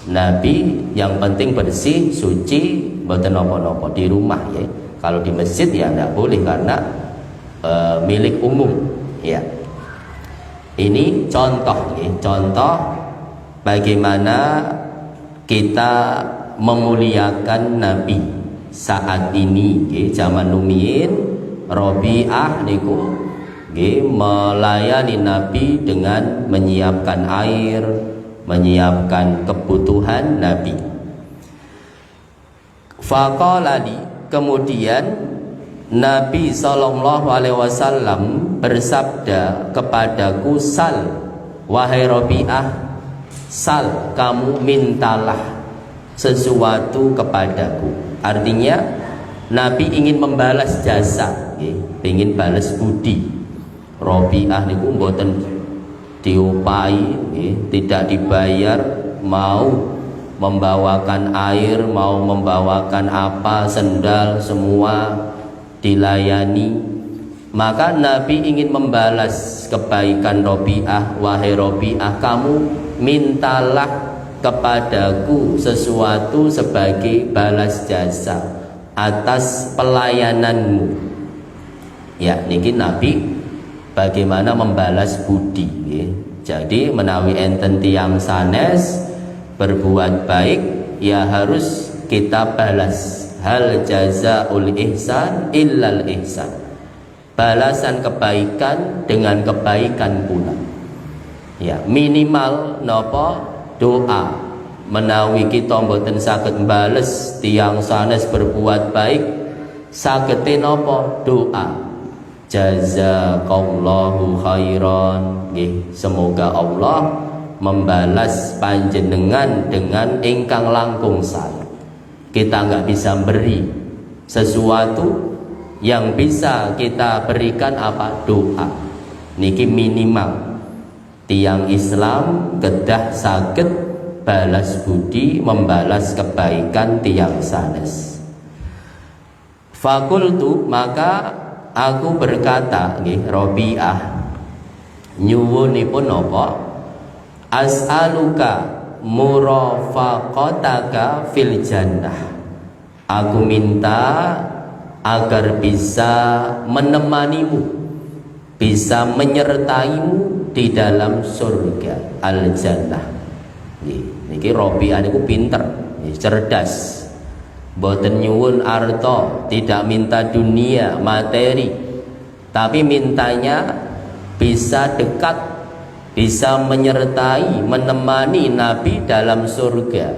Nabi. Yang penting bersih, suci, mboten napa-napa di rumah ya. Kalau di masjid ya tidak boleh karena milik umum ya. Ini contoh ya, contoh bagaimana kita memuliakan Nabi saat ini ya. Zaman rumiyin Rabi'ah niku nggih melayani Nabi dengan menyiapkan air, menyiapkan kebutuhan Nabi. Faqalali, kemudian Nabi SAW bersabda kepadaku, sal wahai Rabi'ah, sal, kamu mintalah sesuatu kepadaku. Artinya Nabi ingin membalas jasa, ingin balas budi. Rabi'ah niku mboten diupai, tidak dibayar, mau membawakan air, mau membawakan apa, sendal, semua dilayani. Maka Nabi ingin membalas kebaikan Rabi'ah. Wahai Rabi'ah, kamu mintalah kepadaku sesuatu sebagai balas jasa atas pelayananmu. Ya, niki Nabi bagaimana membalas budi. Jadi menawi enten tiang sanes berbuat baik, ya harus kita balas. Hal jazaul ihsan illal ihsan. Balasan kebaikan dengan kebaikan pula. Ya, minimal nopo doa. Menawi kita mboten saged bales tiang sanes berbuat baik, sagete nopo doa. Jazakallahu khairan. Semoga Allah membalas panjenengan dengan ingkang langkung saya. Kita nggak bisa beri sesuatu, yang bisa kita berikan apa? Doa. Niki minimal tiang Islam kedah saged balas budi, membalas kebaikan tiang sanes. Fakultu, maka aku berkata, nggih, Robiah nyuwunipun apa? As'aluka murafaqataka fil jannah. Aku minta agar bisa menemanimu, bisa menyertaimu di dalam surga al-jannah. Niki Robiah niku pinter, cerdas. Boten nyuwun arto, tidak minta dunia, materi, tapi mintanya bisa dekat, bisa menyertai, menemani Nabi dalam surga.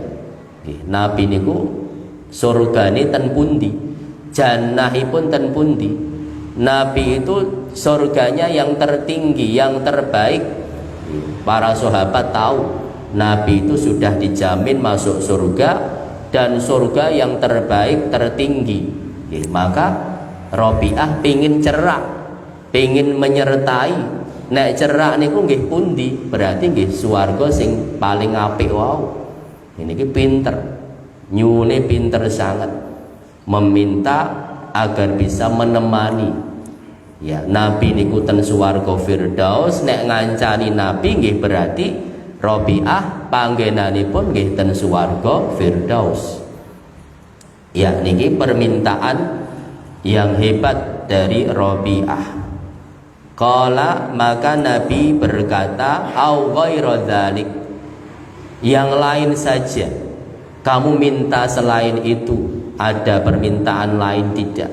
Nabi niku surgane ten pundi, jannahipun ten pundi. Nabi itu surganya yang tertinggi, yang terbaik. Para sahabat tahu Nabi itu sudah dijamin masuk surga, dan surga yang terbaik, tertinggi. Maka Robiah pingin cerak, pingin menyertai. Nek cerak niku nggih pundi? Berarti nggih swarga sing paling apik wau. Ini ki pinter, nyune pinter sangat, meminta agar bisa menemani. Ya, Nabi niku ten swarga Firdaus, nek ngancani Nabi nggih berarti Robiah panggenanipun nggih ten swarga Firdaus. Ya, niki permintaan yang hebat dari Robiah. Qala, maka Nabi berkata, au ghairu dzalik, yang lain saja. Kamu minta selain itu, ada permintaan lain tidak?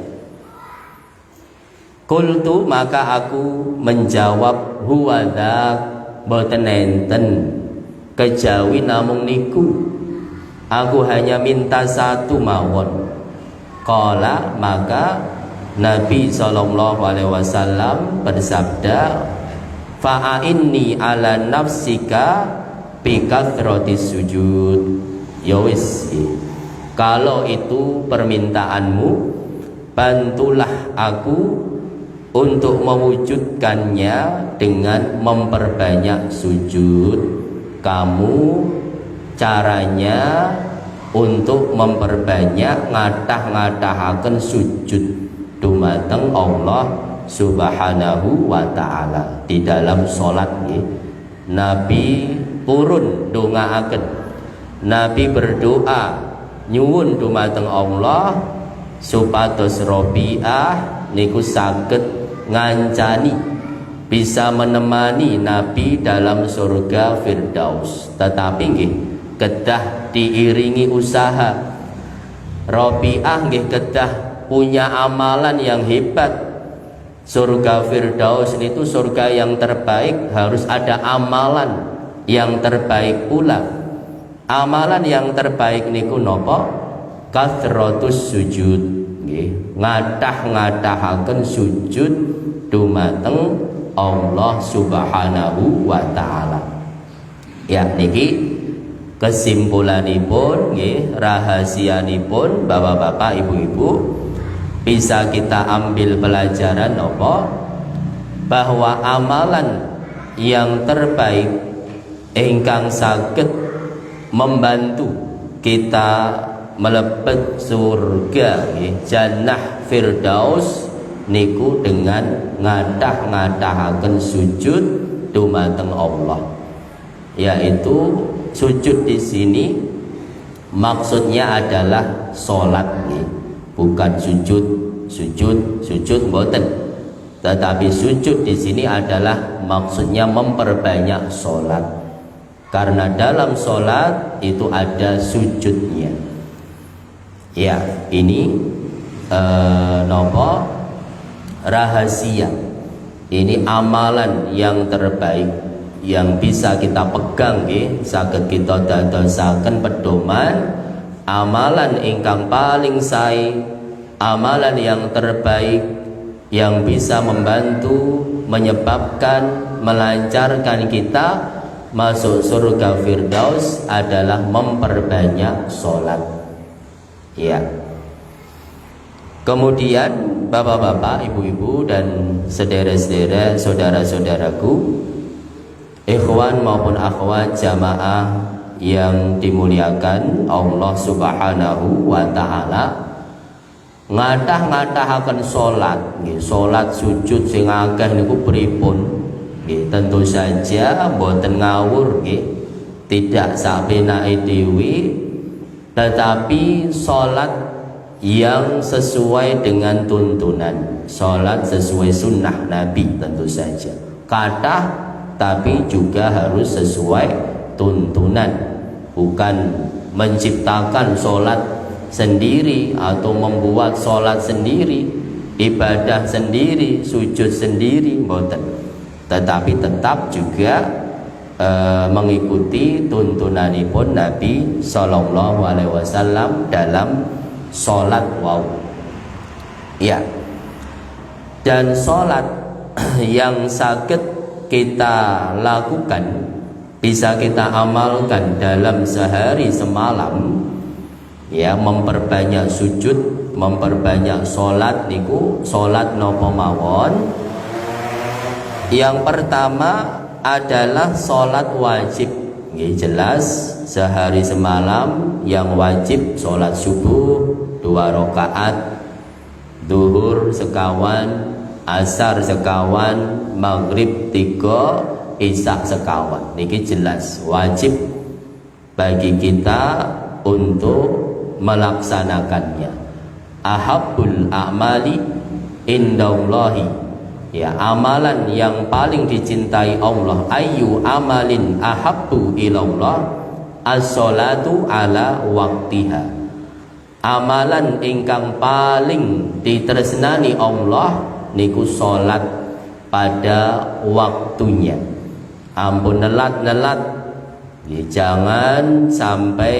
Qultu, maka aku menjawab, huwa dzak, boten enten, kejawi namung niku, aku hanya minta satu mawon. Qala, maka Nabi SAW bersabda, fa'inni ala nafsika bikathratis sujud. Ya wis, kalau itu permintaanmu, bantulah aku untuk mewujudkannya dengan memperbanyak sujud. Kamu caranya untuk memperbanyak ngatah-ngatahaken sujud dumateng Allah Subhanahu wa ta'ala di dalam sholat. Nabi purun dongaaken, Nabi berdoa nyuwun dumateng Allah supados Robiah niku saged ngancani, bisa menemani Nabi dalam surga Firdaus. Tetapi nggih kedah diiringi usaha. Robiah nggih kedah punya amalan yang hebat. Surga Firdaus itu surga yang terbaik, harus ada amalan yang terbaik pula. Amalan yang terbaik niku napa? Kathratus sujud, nggih, ngatah-ngatahaken sujud dumateng Allah Subhanahu wa taala. Ya, niki kesimpulanipun nggih, rahasianipun Bapak-bapak, Ibu-ibu, bisa kita ambil pelajaran apa? Bahwa amalan yang terbaik ingkang saged membantu kita melebet surga nggih, jannah Firdaus niku dengan ngadah-ngadahaken sujud dumateng Allah. Yaitu sujud di sini maksudnya adalah salat nggih. Bukan sujud mboten, tetapi sujud di sini adalah maksudnya memperbanyak sholat, karena dalam sholat itu ada sujudnya. Ya, ini nopo rahasia, ini amalan yang terbaik yang bisa kita pegang nggih, saged kita dadosaken pedoman. Amalan ingkang paling sae, amalan yang terbaik yang bisa membantu, menyebabkan, melancarkan kita masuk surga Firdaus adalah memperbanyak sholat. Ya. Kemudian bapak-bapak, ibu-ibu dan saudara-saudara, saudara-saudaraku, ikhwan maupun akhwat jamaah yang dimuliakan Allah Subhanahu wa taala, ngatah-ngatahaken salat, nggih, salat sujud sing akeh niku pripun? Nggih, tentu saja mboten ngawur nggih, tidak sapenake dhewe, tetapi salat yang sesuai dengan tuntunan, salat sesuai sunnah Nabi tentu saja. Kathah tapi juga harus sesuai tuntunan, bukan menciptakan salat sendiri atau membuat salat sendiri, ibadah sendiri, sujud sendiri, mboten. Tetapi tetap juga mengikuti tuntunanipun Nabi sallallahu alaihi wasallam dalam salat wau. Ya. Dan salat yang sakit kita lakukan, bisa kita amalkan dalam sehari semalam, ya, memperbanyak sujud, memperbanyak salat niku salat napa mawon. Yang pertama adalah salat wajib. Nggih, jelas sehari semalam yang wajib salat subuh 2 rakaat, zuhur sekawan, asar sekawan, maghrib 3, isya sekawan. Niki jelas wajib bagi kita untuk melaksanakannya. Ahabbul a'mali indallahi, ya, amalan yang paling dicintai Allah, ayyu amalin ahabbu ilallah as-salatu ala waqtiha. Amalan ingkang paling ditresnani Allah niku salat pada waktunya. Ampun nelat-nelat, ya, jangan sampai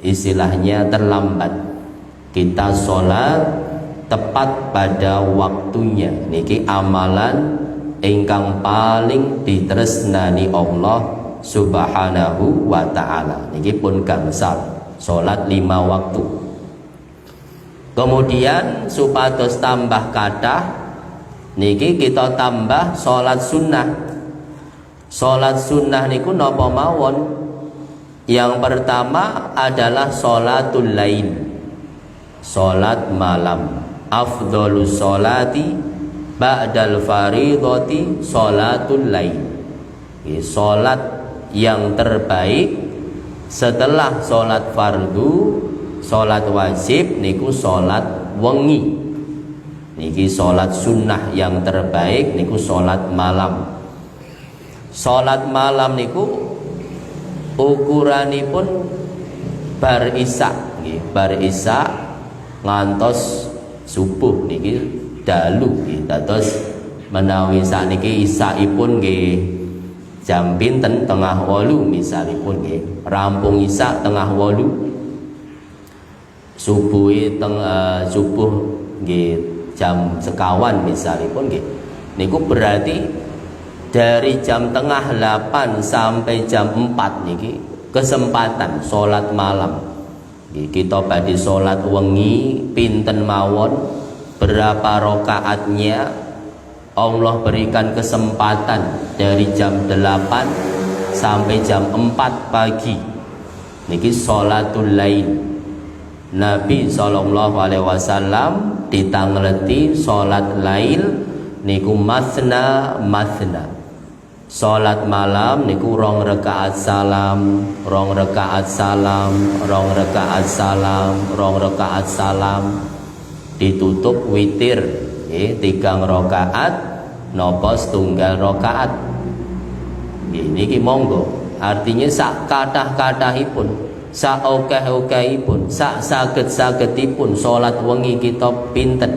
istilahnya terlambat. Kita salat tepat pada waktunya, niki amalan ingkang paling ditresnani Allah Subhanahu wa ta'ala. Niki pun gangsal salat 5 waktu. Kemudian supados tambah kathah, niki kita tambah salat sunnah. Salat sunnah niku napa mawon? Yang pertama adalah salatul lail, salat malam. Afdhalus sholati ba'dal faridhati salatul lail. Salat yang terbaik setelah salat fardu, salat wajib niku salat wengi. Niki salat sunnah yang terbaik niku salat malam. Salat malam niku ukuranipun bar isya, nggih, bar isya ngantos subuh niki dalu nggih. Dados menawi sakniki isyaipun nggih jam pinten 7:30 misalipun nggih, rampung isya 7:30, subuh nggih jam sekawan misalipun nggih, niku berarti dari jam 7:30 sampai jam 4 niki kesempatan salat malam. Kita badhe salat wengi pinten mawon, berapa rakaatnya, Allah berikan kesempatan dari jam 8 sampai jam 4 pagi. Niki salatul lail. Nabi sallallahu alaihi wasallam ditangleti salat lail niku masna. Salat malam niku 2 rakaat salam, 2 rakaat salam, 2 rakaat salam, 2 rakaat salam, ditutup witir, 3 rakaat napa setunggal rakaat. Niki monggo, artinya sak kathah-kathahipun, sak akeh-akehipun, sak saged-sagedipun salat wengi kita pinten.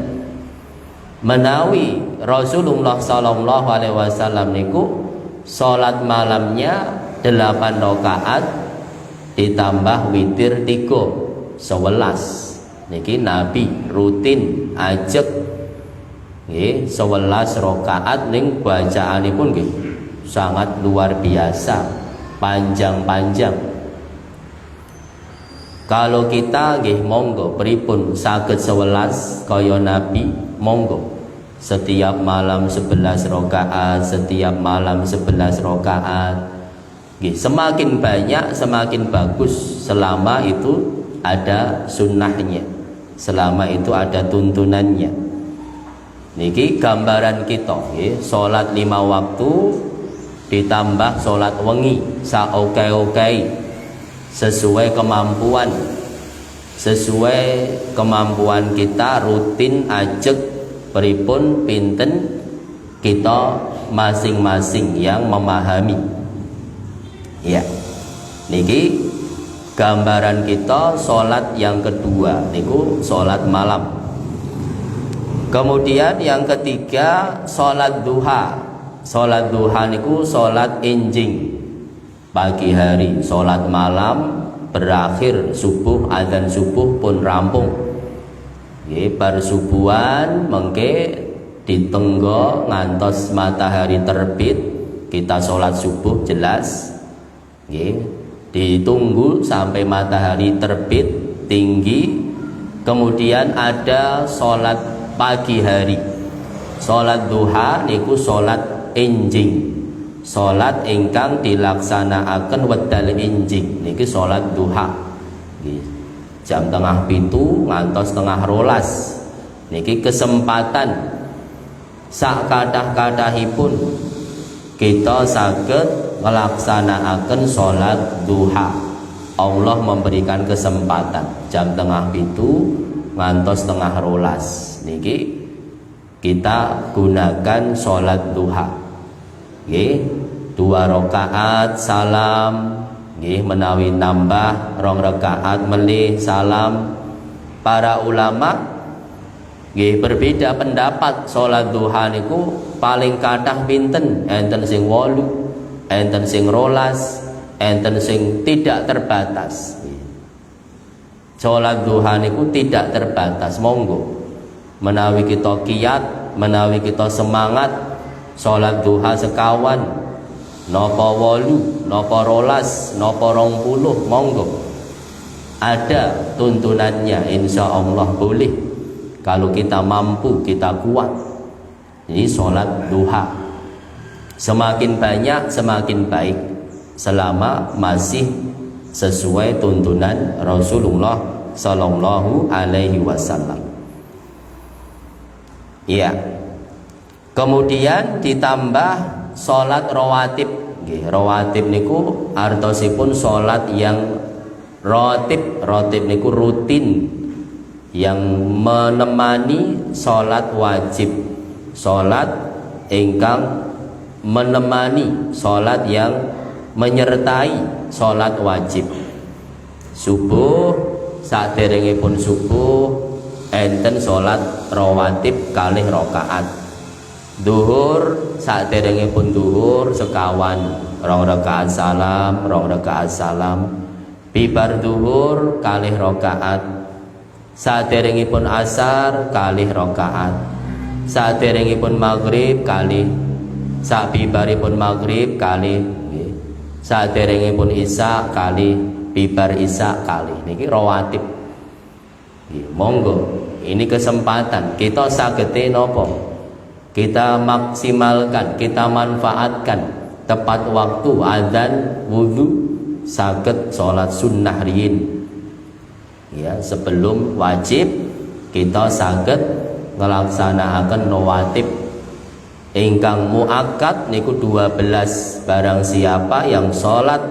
Menawi Rasulullah sallallahu alaihi wasallam niku salat malamnya 8 rakaat ditambah witir 3, 11. Niki Nabi rutin ajek nggih 11 rakaat ning bacaanipun nggih sangat luar biasa, panjang-panjang. Kalau kita nggih monggo pripun saged 11 kaya Nabi, monggo. Setiap malam 11 rakaat, setiap malam 11 rakaat. Nggih, semakin banyak semakin bagus selama itu ada sunnahnya, selama itu ada tuntunannya. Niki gambaran kita nggih, salat 5 waktu ditambah salat wengi saoke-oke, sesuai kemampuan kita, rutin ajeg pripun pinten kita masing-masing yang memahami. Ya, niki gambaran kita salat yang kedua niku salat malam. Kemudian yang ketiga salat duha. Salat duha niku salat enjing pagi hari, salat malam berakhir subuh, azan subuh pun rampung. Nggih, bar subuhan mengke ditenggo ngantos matahari terbit kita salat subuh jelas. Nggih, ditunggu sampai matahari terbit tinggi. Kemudian ada salat pagi hari. Salat duha niku salat enjing. Salat ingkang dilaksanakaken wedal enjing niki salat duha. Nggih. Jam tengah 7 ngantos tengah 12. Niki kesempatan sak kathah-kathahipun kita saged nglaksanakaken salat duha. Allah memberikan kesempatan jam tengah 7 ngantos tengah 12. Niki kita gunakan salat duha. Nggih, 2 rakaat salam, nggih menawi nambah 2 rakaat melih salam. Para ulama nggih berbeda pendapat salat duha niku paling kathah pinten, enten sing 8, enten sing 12, enten sing tidak terbatas. Salat duha niku tidak terbatas, monggo. Menawi kita kiat, menawi kita semangat salat duha sekawan, napa 8, napa 12, napa 20, monggo. Ada tuntunannya, insya Allah boleh. Kalau kita mampu, kita kuat. Ini salat duha. Semakin banyak semakin baik, selama masih sesuai tuntunan Rasulullah Sallallahu Alaihi Wasallam. Ya. Kemudian ditambah salat rawatib. Nggih, rawatib niku artosipun salat yang ratib. Ratib niku rutin yang menemani salat wajib. Salat ingkang menemani, salat yang menyertai salat wajib. Subuh, saderengipun subuh enten salat rawatib 2 rakaat. Duhur saderengipun duhur sekawan 2 rakaat salam, 2 rakaat salam. Bibar duhur 2 rakaat. Saderengipun asar 2 rakaat. Saderengipun maghrib 2. Sabibaripun maghrib 2. Saderengipun isya 2. Bibar isya 2. Niki rawatib. Monggo, ini kesempatan kita sagete napa? Kita maksimalkan, kita manfaatkan tepat waktu azan wudu saged salat sunnah riyin. Ya, sebelum wajib kita saged nglaksanakaken rawatib ingkang muakkad niku 12. Barang siapa yang salat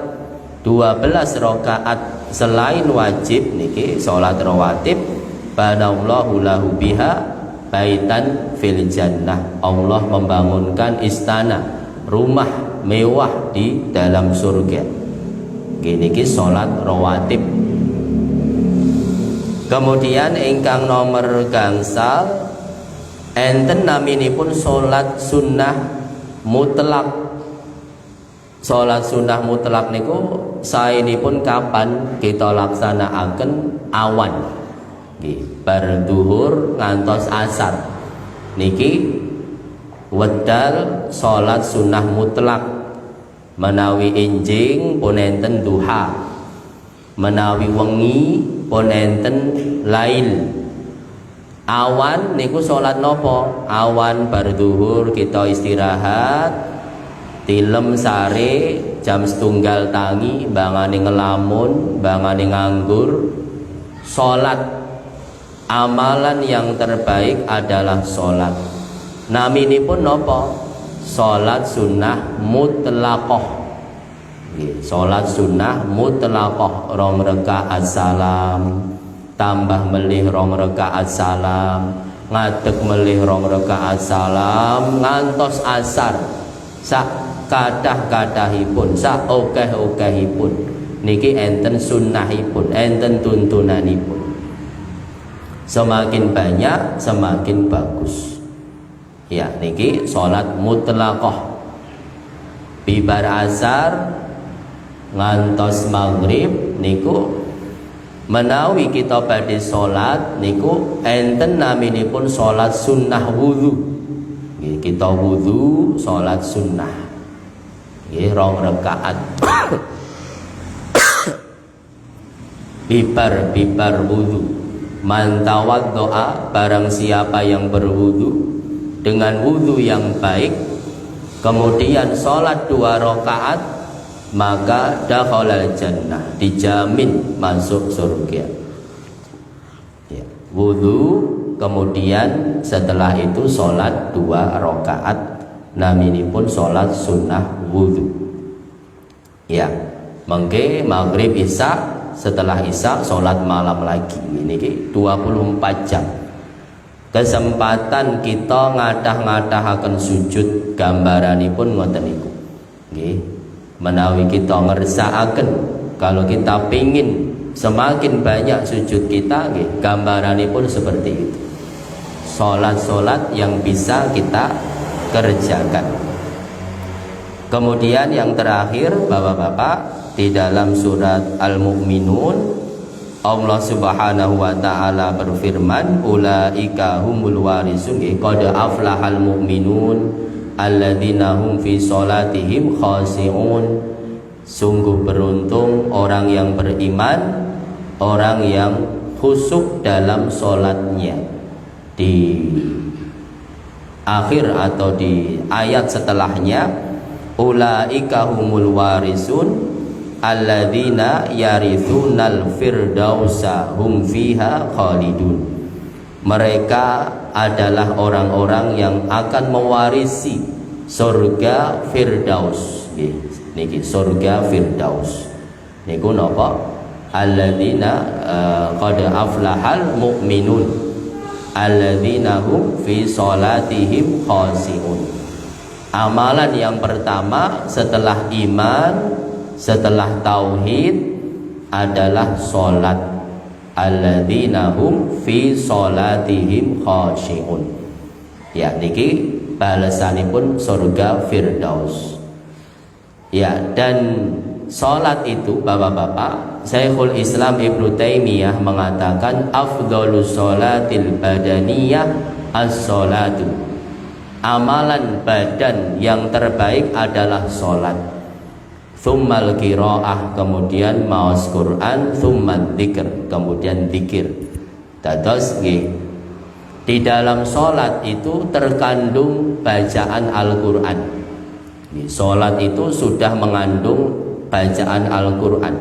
12 rakaat selain wajib niki salat rawatib, banallahu lahu biha baitan fil jannah. Allah membangunkan istana, rumah mewah di dalam surga. Gini ki salat rawatib. Kemudian ingkang nomor gangsal enten naminipun salat sunnah mutlak. Salat sunnah mutlak niku saenipun kapan kita laksanakaken? Awan. Bar duhur ngantos asar niki wedal salat sunnah mutlak menawi enjing pun enten duha, menawi wengi pun enten lail. Awan niku salat nopo? Awan bar zuhur kita istirahat, tilem sare jam setunggal tangi, bangane ngelamun, bangane nganggur, salat. Amalan yang terbaik adalah salat. Naminipun nopo? Salat sunnah mutlaqah. Salat sunnah mutlaqah, rong rakaat salam, tambah melih rong rakaat salam, ngadeg melih rong rakaat salam, ngantos asar. Sak kadah-kadahipun, sak okeh-okehipun niki enten sunnahipun, enten tuntunanipun. Semakin banyak semakin bagus. Ya, niki salat mutlaqah. Bibar asar ngantos maghrib niku menawi kita badhe salat niku enten naminipun salat sunnah wudu. Kita wudu salat sunnah. Nggih rong rakaat. Bibar wudu. Man tawaddoa, barang siapa yang berwudu dengan wudu yang baik, kemudian salat 2 rakaat, maka dakhalal jannah, dijamin masuk surga. Ya, wudu kemudian setelah itu salat 2 rakaat, naminipun salat sunnah wudu. Ya, mengke maghrib isya, setelah isya salat malam lagi. Ini 24 jam. Kesempatan kita ngadah-ngadahaken sujud, gambaranipun ngoten niku. Nggih. Menawi kita ngersakaken kalau kita pingin semakin banyak sujud kita, nggih, gambaranipun seperti itu. Salat-salat yang bisa kita kerjakan. Kemudian yang terakhir, Bapak-bapak, di dalam surat Al-Mu'minun Allah Subhanahu wa taala berfirman, ulaika humul warisun, qad aflahal mu'minun alladzina hum fi sholatihim khashi'un. Sungguh beruntung orang yang beriman, orang yang khusyuk dalam sholatnya. Di akhir atau di ayat setelahnya, ulaika humul warisun alladzina yarithunal firdausa hum fiha khalidun. Mereka adalah orang-orang yang akan mewarisi surga Firdaus. Niki surga Firdaus. Niku napa? Alladzina qad aflahal mu'minun alladzina hum fi sholatihim khashi'un. Amalan yang pertama setelah iman, setelah tauhid adalah salat. Alladzina hum fi sholatihim khashi'un. Ya, niki balasanipun surga Firdaus. Ya, dan salat itu Bapak-bapak, Syekhul Islam Ibnu Taimiyah mengatakan afdhalus sholatil badaniyah as-sholatu. Amalan badan yang terbaik adalah salat. Tsummal qiraah, kemudian maos Quran, tsummal dzikr, kemudian zikir. Dados nggih, di dalam salat itu terkandung bacaan Al-Qur'an. Salat itu sudah mengandung bacaan Al-Qur'an.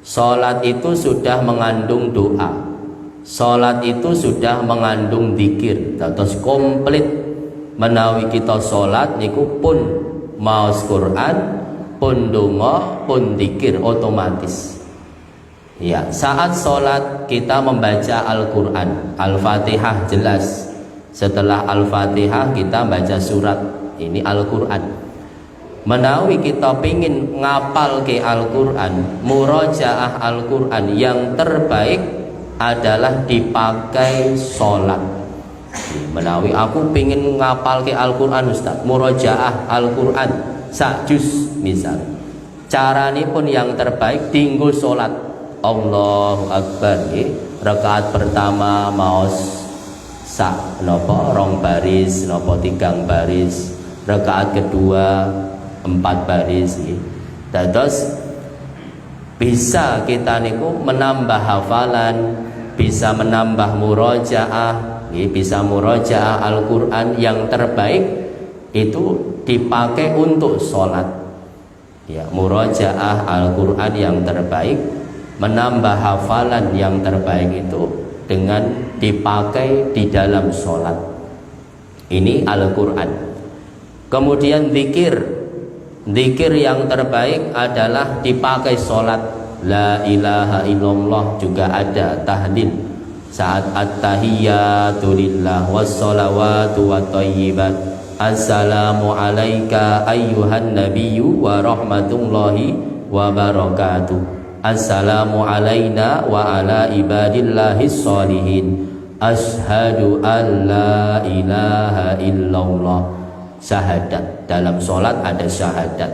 Salat itu sudah mengandung doa. Salat itu sudah mengandung zikir. Dados komplit menawi kita salat niku pun maos Quran, pun donga, pun zikir otomatis. Ya, saat sholat kita membaca Al-Quran, Al-Fatihah jelas. Setelah Al-Fatihah kita baca surat, ini Al-Quran. Menawi kita pingin ngapal ke Al-Quran, murojaah Al-Quran yang terbaik adalah dipakai sholat. Menawi aku pingin ngapal ke Al-Quran Ustaz, murojaah Al-Quran sak juz misal, caranipun yang terbaik tinggu sholat. Allahu Akbar, rakaat pertama maos sak nopo rong baris nopo 3 baris, rakaat kedua 4 baris nggih. Dados bisa kita niku menambah hafalan, bisa menambah murojaah, bisa murojaah Al-Quran. Yang terbaik itu dipakai untuk sholat ya, murojaah Al-Quran yang terbaik, menambah hafalan yang terbaik itu dengan dipakai di dalam sholat. Ini Al-Quran. Kemudian zikir yang terbaik adalah dipakai sholat. La ilaha illallah juga ada, tahlil saat at-tahiyyatu lillah wassalawatu wathayyibat. Assalamu alayka ayyuhan nabiyyu wa rahmatullahi wa barakatuh. Assalamu alayna wa ala ibadillahis sholihin. Ashhadu an la ilaha illallah. Syahadat, dalam sholat ada syahadat,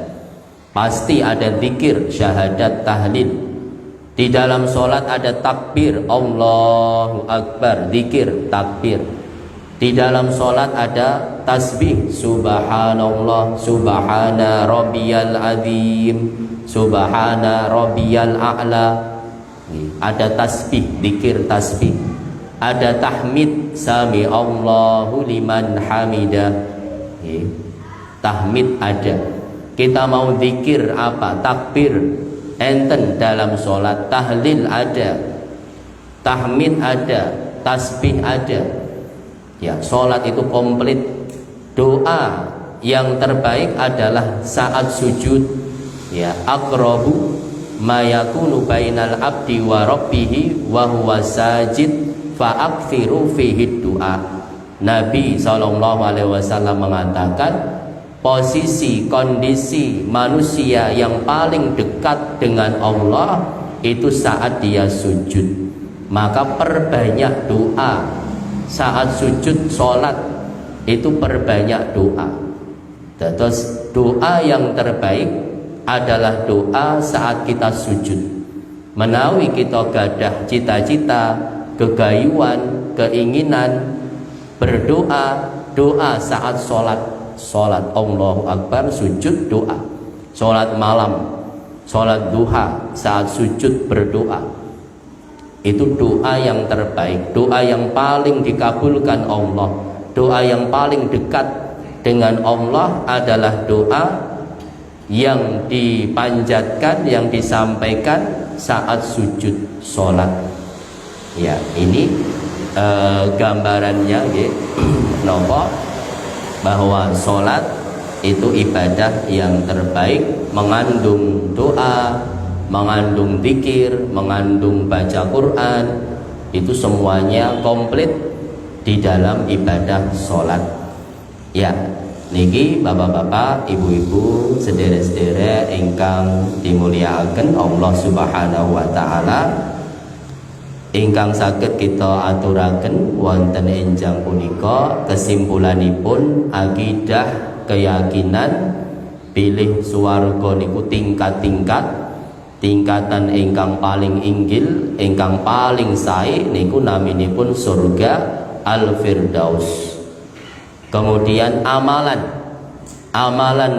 pasti ada zikir, syahadat, tahlil. Di dalam sholat ada takbir, Allahu Akbar, zikir, takbir. Di dalam sholat ada tasbih, subhanallah, subhana rabbiyal azim, subhana rabbiyal a'la. Ada tasbih, zikir, tasbih. Ada tahmid, sami Allahu liman hamidah. Tahmid ada. Kita mau zikir apa? Takbir enten dalam sholat. Tahlil ada, tahmid ada, tasbih ada. Ya, sholat itu komplit. Doa yang terbaik adalah saat sujud. Ya, aqrabu ma yakunu bainal abdi wa rabbihi wa huwa sajid fa aktsiru fihi du'a. Nabi SAW mengatakan posisi kondisi manusia yang paling dekat dengan Allah itu saat dia sujud. Maka perbanyak doa saat sujud sholat, itu perbanyak doa. Terus doa yang terbaik adalah doa saat kita sujud. Menawi kita gadah cita-cita, kegayuan, keinginan, berdoa, doa saat sholat, sholat Allahu Akbar, sujud doa, sholat malam, sholat duha, saat sujud berdoa. Itu doa yang terbaik, doa yang paling dikabulkan Allah, doa yang paling dekat dengan Allah adalah doa yang dipanjatkan, yang disampaikan saat sujud sholat. Ya, ini gambarannya ya, nopo bahwa sholat itu ibadah yang terbaik, mengandung doa, mengandung zikir, mengandung baca Quran, itu semuanya komplit di dalam ibadah sholat. Ya, niki bapak-bapak, ibu-ibu, sederek-sederek ingkang dimulyakaken Allah Subhanahu wa taala, ingkang saged kita aturaken wonten enjang punika kesimpulanipun akidah, keyakinan pilih swarga niku tingkat-tingkat. Tingkatan ingkang paling inggil, ingkang paling sae niku naminipun surga Al-Firdaus. Kemudian amalan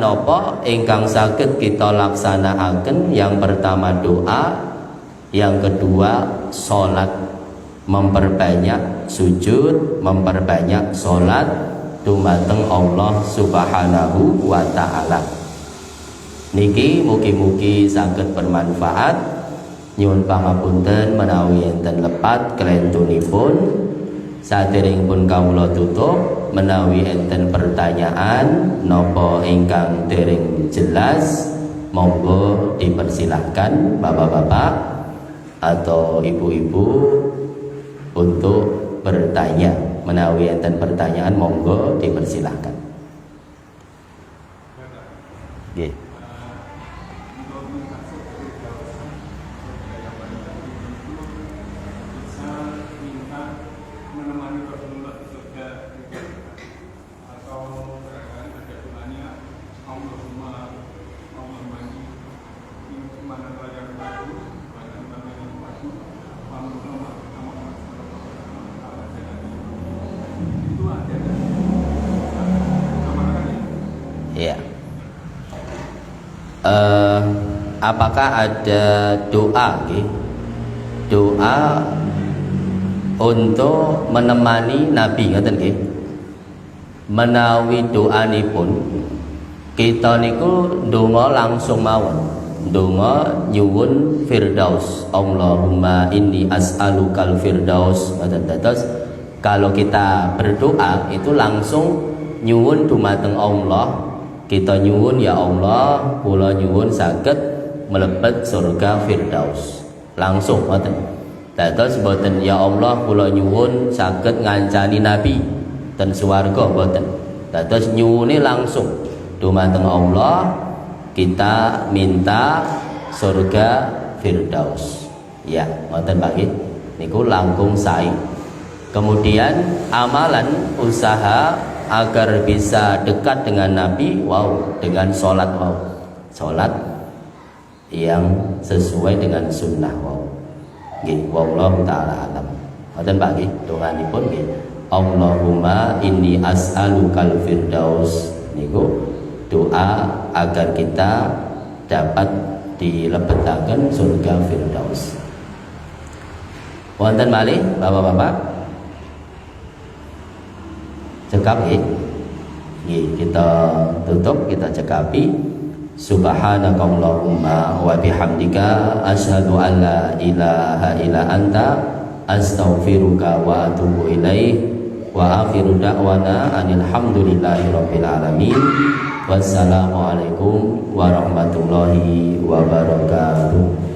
nopo ingkang saged kita laksanakaken, yang pertama doa, yang kedua sholat, memperbanyak sujud, memperbanyak sholat dumateng Allah Subhanahu wa ta'ala. Niki mugi-mugi saged bermanfaat. Nyuwun pangapunten menawi enten lepat kelentunipun. Saderengipun kawula tutup, menawi enten pertanyaan napa ingkang dereng jelas, monggo dipersilahkan bapak-bapak atau ibu-ibu untuk bertanya. Menawi enten pertanyaan, monggo dipersilahkan. Nggih. Ya. apakah ada doa okay? Doa untuk menemani Nabi ngoten nggih. Menawi doanipun kita niku ndonga langsung mawon. Ndonga nyuwun firdaus. Allahumma inni as'alukal firdaus. Ngoten dados kalau kita berdoa itu langsung nyuwun dumateng Allah. Kita nyuwun ya Allah, kula nyuwun saged mlebet surga firdaus. Langsung ngoten. Dados boten ya Allah kula nyuwun saged ngancani Nabi ten swarga boten. Dados nyuwune langsung dumateng Allah, kita minta surga firdaus. Ya, ngoten Pak nggih. Niku langkung sae. Kemudian amalan usaha agar bisa dekat dengan Nabi, dengan sholat sholat yang sesuai dengan sunnah nggih, wallahu taala alam. Ngoten Pak nggih, donganipun nggih. Allahumma inni as'alukal firdaus. Niku doa agar kita dapat dilebetaken surga firdaus. Wonten malih Bapak-bapak? Cekap nggih. Nggih, kita tutup, kita cekapi. Subhanakallahumma wa bihamdika asyhadu an la ilaha illa anta astaghfiruka wa atubu ilaik wa akhiru da'wana anil hamdulillahi rabbil alamin. Wassalamualaikum warahmatullahi wabarakatuh.